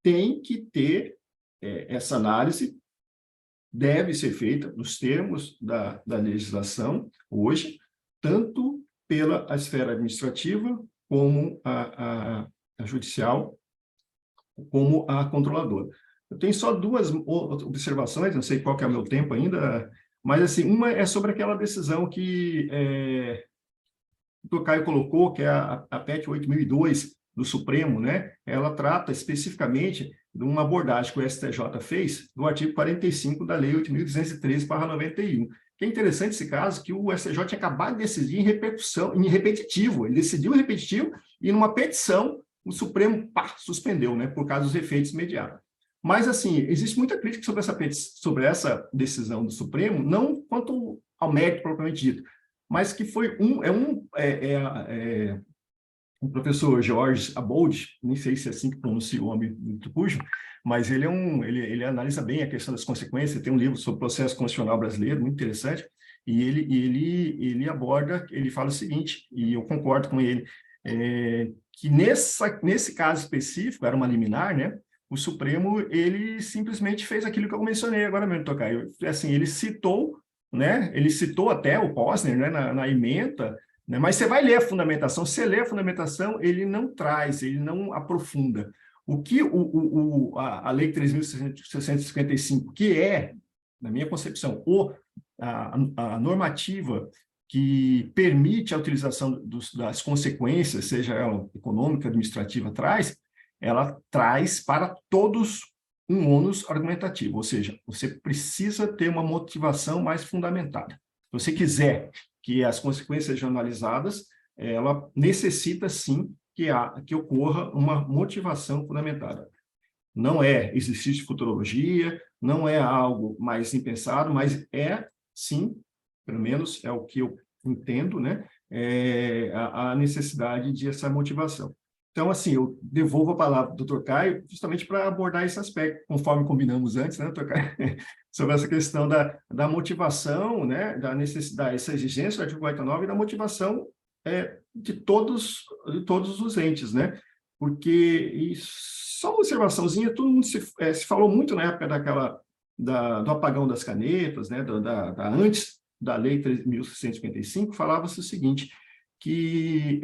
tem que ter essa análise, deve ser feita nos termos da legislação hoje, tanto pela esfera administrativa, como a judicial, como a controladora. Eu tenho só duas observações, não sei qual que é o meu tempo ainda, mas assim, uma é sobre aquela decisão que o doutor Caio colocou, que é a PEC 8002 do Supremo, né? Ela trata especificamente de uma abordagem que o STJ fez no artigo 45 da Lei 8.213/91. Que é interessante esse caso, que o STJ tinha acabado de decidir em repetitivo. Ele decidiu em repetitivo e numa petição o Supremo suspendeu, né, por causa dos efeitos imediatos. Mas, assim, existe muita crítica sobre essa decisão do Supremo, não quanto ao mérito propriamente dito, mas que foi o professor George Abold, nem sei se é assim que pronuncia o nome do cujo, mas ele analisa bem a questão das consequências, tem um livro sobre o processo constitucional brasileiro, muito interessante, e ele aborda, ele fala o seguinte, e eu concordo com ele, que nesse caso específico, era uma liminar, né? O Supremo, ele simplesmente fez aquilo que eu mencionei agora mesmo, Tocayo. Assim, ele citou, né? Ele citou até o Posner, né? Na ementa, né? Mas você vai ler a fundamentação, você lê a fundamentação, ele não traz, ele não aprofunda. O que a Lei 3.655, que é, na minha concepção, a normativa que permite a utilização das consequências, seja ela econômica, administrativa, ela traz para todos um ônus argumentativo, ou seja, você precisa ter uma motivação mais fundamentada. Se você quiser que as consequências sejam analisadas, ela necessita, sim, que ocorra uma motivação fundamentada. Não é exercício de futurologia, não é algo mais impensado, mas sim, pelo menos é o que eu entendo, né? A necessidade de essa motivação. Então, assim, eu devolvo a palavra para o Dr. Caio justamente para abordar esse aspecto, conforme combinamos antes, né, Dr. Caio? Sobre essa questão da motivação, né, da necessidade, essa exigência do artigo 49 e da motivação de todos os entes, né? Porque, só uma observaçãozinha, todo mundo se falou muito na época do apagão das canetas, né, antes da Lei 3.655, falava-se o seguinte, que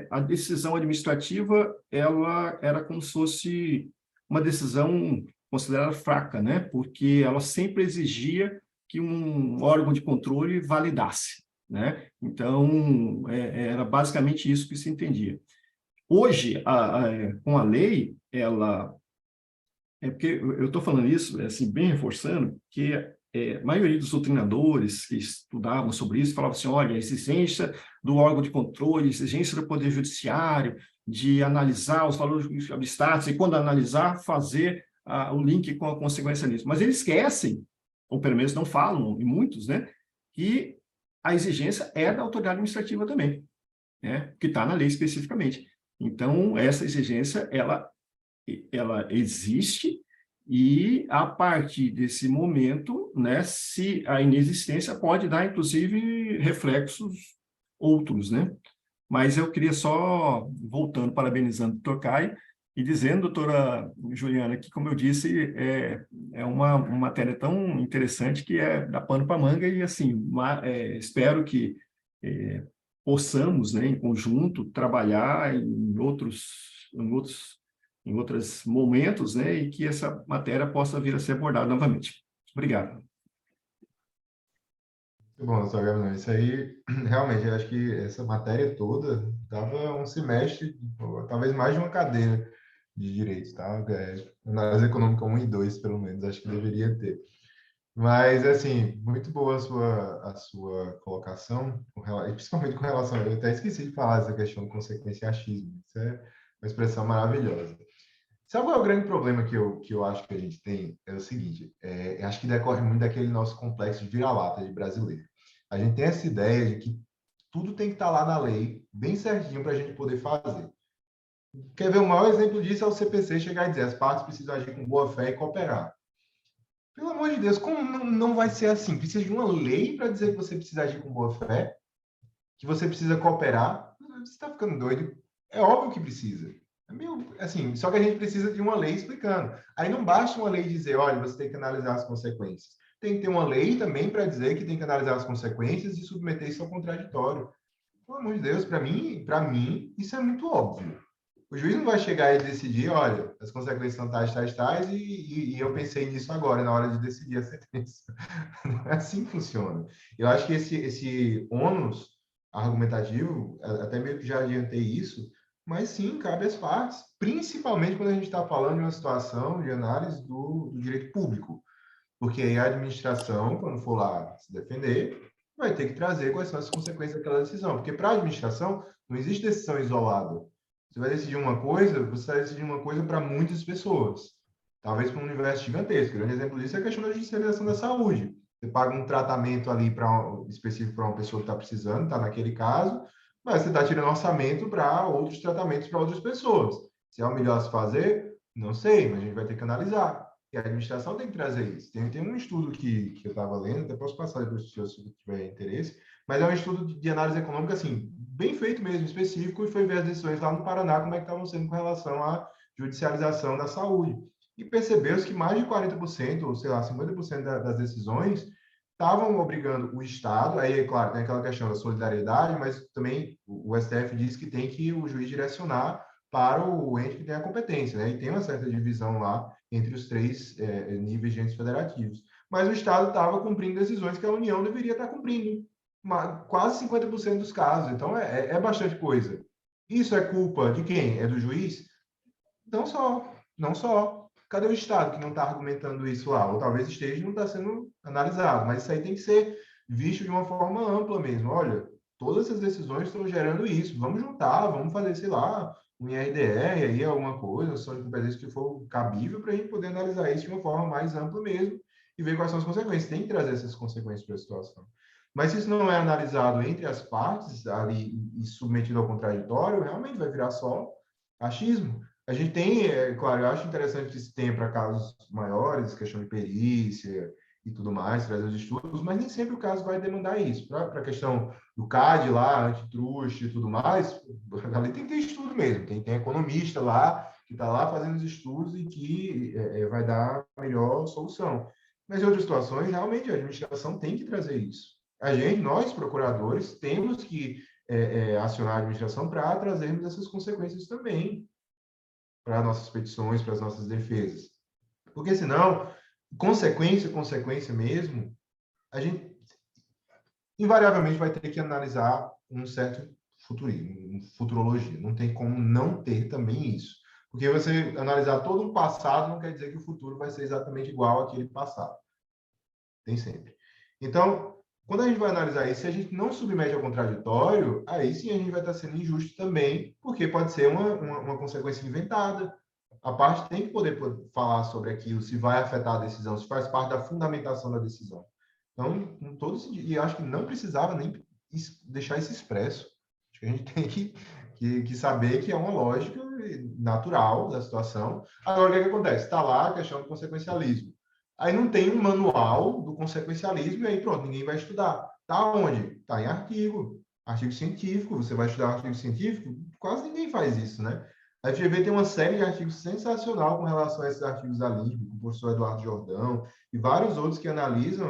a decisão administrativa ela era como se fosse uma decisão considerada fraca, né? Porque ela sempre exigia que um órgão de controle validasse, né? Então, era basicamente isso que se entendia. Hoje, com a lei, porque eu estou falando isso, assim, bem reforçando, que a maioria dos doutrinadores que estudavam sobre isso falavam assim, olha, a exigência do órgão de controle, a exigência do Poder Judiciário de analisar os valores abstratos e, quando analisar, fazer o link com a consequência nisso. Mas eles esquecem, ou pelo menos não falam, e muitos, né, que a exigência é da autoridade administrativa também, né, que está na lei especificamente. Então, essa exigência, ela existe, e a partir desse momento, né, se a inexistência pode dar, inclusive, reflexos outros, né? Mas eu queria só, voltando, parabenizando o doutor Caio, e dizendo, doutora Juliana, que, como eu disse, é uma matéria tão interessante que dá pano para manga, e, assim, espero que possamos, né, em conjunto, trabalhar em outros momentos, né, e que essa matéria possa vir a ser abordada novamente. Obrigado. Muito bom, doutor Gabriel. Isso aí, realmente, eu acho que essa matéria toda dava um semestre, talvez mais de uma cadeira de direito, tá? Análise econômica 1 e 2, pelo menos, acho que deveria ter. Mas, assim, muito boa a sua colocação, principalmente com relação... Eu até esqueci de falar dessa questão do consequenciachismo. Isso é uma expressão maravilhosa. Sabe qual é o grande problema que eu acho que a gente tem? É o seguinte, eu acho que decorre muito daquele nosso complexo de vira-lata de brasileiro. A gente tem essa ideia de que tudo tem que estar lá na lei, bem certinho, para a gente poder fazer. Quer ver, o maior exemplo disso é o CPC chegar e dizer as partes precisam agir com boa fé e cooperar. Pelo amor de Deus, como não vai ser assim? Precisa de uma lei para dizer que você precisa agir com boa fé, que você precisa cooperar? Você está ficando doido? É óbvio que precisa. É meio, assim, só que a gente precisa de uma lei explicando. Aí não basta uma lei dizer, olha, você tem que analisar as consequências. Tem que ter uma lei também para dizer que tem que analisar as consequências e submeter isso ao contraditório. Pelo amor de Deus, para mim, isso é muito óbvio. O juiz não vai chegar e decidir, olha, as consequências são tais, e eu pensei nisso agora, na hora de decidir a sentença. Não é assim que funciona. Eu acho que esse ônus argumentativo, até meio que já adiantei isso, mas sim, cabe às partes, principalmente quando a gente está falando de uma situação de análise do direito público. Porque aí a administração, quando for lá se defender, vai ter que trazer quais são as consequências daquela decisão. Porque para a administração, não existe decisão isolada. Você vai decidir uma coisa, você vai decidir uma coisa para muitas pessoas. Talvez para um universo gigantesco. Um grande exemplo disso é a questão da judicialização da saúde. Você paga um tratamento ali específico para uma pessoa que está precisando, está naquele caso, mas você está tirando orçamento para outros tratamentos para outras pessoas. Se é o melhor a se fazer, não sei, mas a gente vai ter que analisar. E a administração tem que trazer isso. Tem um estudo que eu estava lendo, até posso passar depois se você tiver interesse, mas é um estudo de análise econômica, assim, bem feito mesmo, específico, e foi ver as decisões lá no Paraná, como é que estavam sendo com relação à judicialização da saúde. E percebeu-se que mais de 40%, ou sei lá, 50% das decisões estavam obrigando o Estado, aí, é claro, tem aquela questão da solidariedade, mas também o STF diz que tem que o juiz direcionar para o ente que tem a competência, né? E tem uma certa divisão lá entre os três níveis de entes federativos. Mas o Estado estava cumprindo decisões que a União deveria estar cumprindo, quase 50% dos casos. Então, é bastante coisa. Isso é culpa de quem? É do juiz? Não só. Cadê o Estado que não está argumentando isso lá? Ou talvez esteja e não está sendo analisado. Mas isso aí tem que ser visto de uma forma ampla mesmo. Olha, todas essas decisões estão gerando isso. Vamos juntar, vamos fazer, sei lá, um IRDR aí, alguma coisa, só de competência que for cabível para a gente poder analisar isso de uma forma mais ampla mesmo e ver quais são as consequências. Tem que trazer essas consequências para a situação. Mas se isso não é analisado entre as partes ali e submetido ao contraditório, realmente vai virar só achismo. A gente tem, claro, eu acho interessante que se tenha para casos maiores, questão de perícia e tudo mais, trazer os estudos, mas nem sempre o caso vai demandar isso. Para a questão do CAD lá, antitruste e tudo mais, ali tem que ter estudo mesmo, tem economista lá, que está lá fazendo os estudos e que vai dar a melhor solução. Mas em outras situações, realmente, a administração tem que trazer isso. Nós, procuradores, temos que acionar a administração para trazermos essas consequências também para nossas petições, para as nossas defesas. Porque senão, consequência mesmo, a gente invariavelmente vai ter que analisar um certo futurismo, futurologia. Não tem como não ter também isso. Porque você analisar todo um passado não quer dizer que o futuro vai ser exatamente igual àquele passado. Tem sempre. Então, quando a gente vai analisar isso, se a gente não submete ao contraditório, aí sim a gente vai estar sendo injusto também, porque pode ser uma consequência inventada. A parte tem que poder falar sobre aquilo, se vai afetar a decisão, se faz parte da fundamentação da decisão. Então, em todo sentido, e acho que não precisava nem deixar isso expresso. Acho que a gente tem que saber que é uma lógica natural da situação. Agora, o que acontece? Está lá a questão do consequencialismo. Aí não tem um manual do consequencialismo e aí pronto, ninguém vai estudar. Tá onde? Tá em artigo científico. Você vai estudar artigo científico? Quase ninguém faz isso, né? A FGV tem uma série de artigos sensacional com relação a esses artigos da LISB, com o professor Eduardo Jordão e vários outros que analisam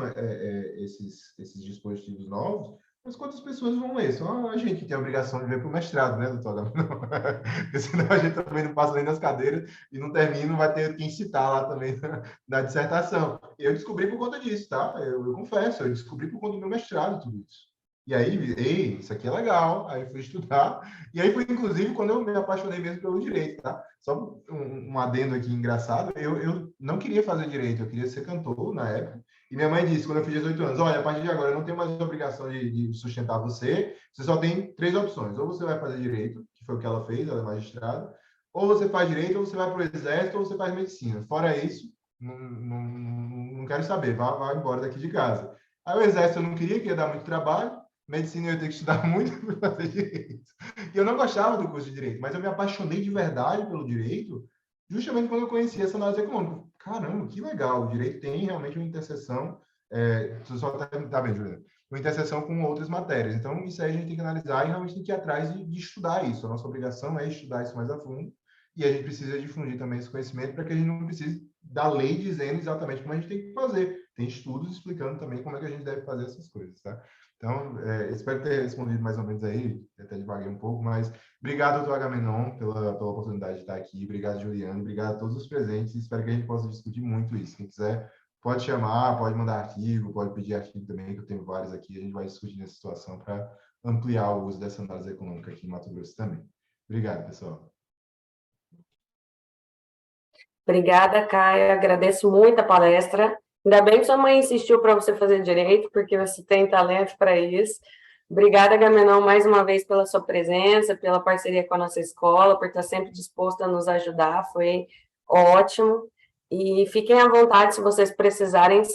esses dispositivos novos. Mas quantas pessoas vão ler? Só a gente que tem a obrigação de ver para o mestrado, né, doutor Gabriel? Porque senão a gente também não passa nem nas cadeiras e não termina, não vai ter quem citar lá também na dissertação. Eu descobri por conta disso, tá? Eu confesso, eu descobri por conta do meu mestrado tudo isso. E aí, ei, isso aqui é legal. Aí fui estudar. E aí foi, inclusive, quando eu me apaixonei mesmo pelo direito, tá? Só um adendo aqui engraçado. Eu não queria fazer direito, eu queria ser cantor na época. E minha mãe disse, quando eu fiz 18 anos, olha, a partir de agora eu não tenho mais a obrigação de sustentar você, você só tem 3 opções. Ou você vai fazer direito, que foi o que ela fez, ela é magistrada, ou você faz direito, ou você vai para o exército, ou você faz medicina. Fora isso, não quero saber, vá embora daqui de casa. Aí o exército eu não queria, que ia dar muito trabalho, medicina eu ia ter que estudar muito para fazer direito. E eu não gostava do curso de direito, mas eu me apaixonei de verdade pelo direito justamente quando eu conheci essa análise econômica. Caramba, que legal! O direito tem realmente uma interseção, você só tá bem, Juliana, uma interseção com outras matérias. Então, isso aí a gente tem que analisar e realmente tem que ir atrás de estudar isso. A nossa obrigação é estudar isso mais a fundo e a gente precisa difundir também esse conhecimento para que a gente não precise da lei dizendo exatamente como a gente tem que fazer. Tem estudos explicando também como é que a gente deve fazer essas coisas, tá? Então, espero ter respondido mais ou menos aí, até devaguei um pouco, mas obrigado, doutor Agamenon, pela oportunidade de estar aqui, obrigado, Juliano, obrigado a todos os presentes, espero que a gente possa discutir muito isso. Quem quiser, pode chamar, pode mandar artigo, pode pedir artigo também, que eu tenho vários aqui, a gente vai discutir nessa situação para ampliar o uso dessa análise econômica aqui em Mato Grosso também. Obrigado, pessoal. Obrigada, Caio, agradeço muito a palestra. Ainda bem que sua mãe insistiu para você fazer direito, porque você tem talento para isso. Obrigada, Agamenon, mais uma vez pela sua presença, pela parceria com a nossa escola, por estar sempre disposto a nos ajudar, foi ótimo. E fiquem à vontade se vocês precisarem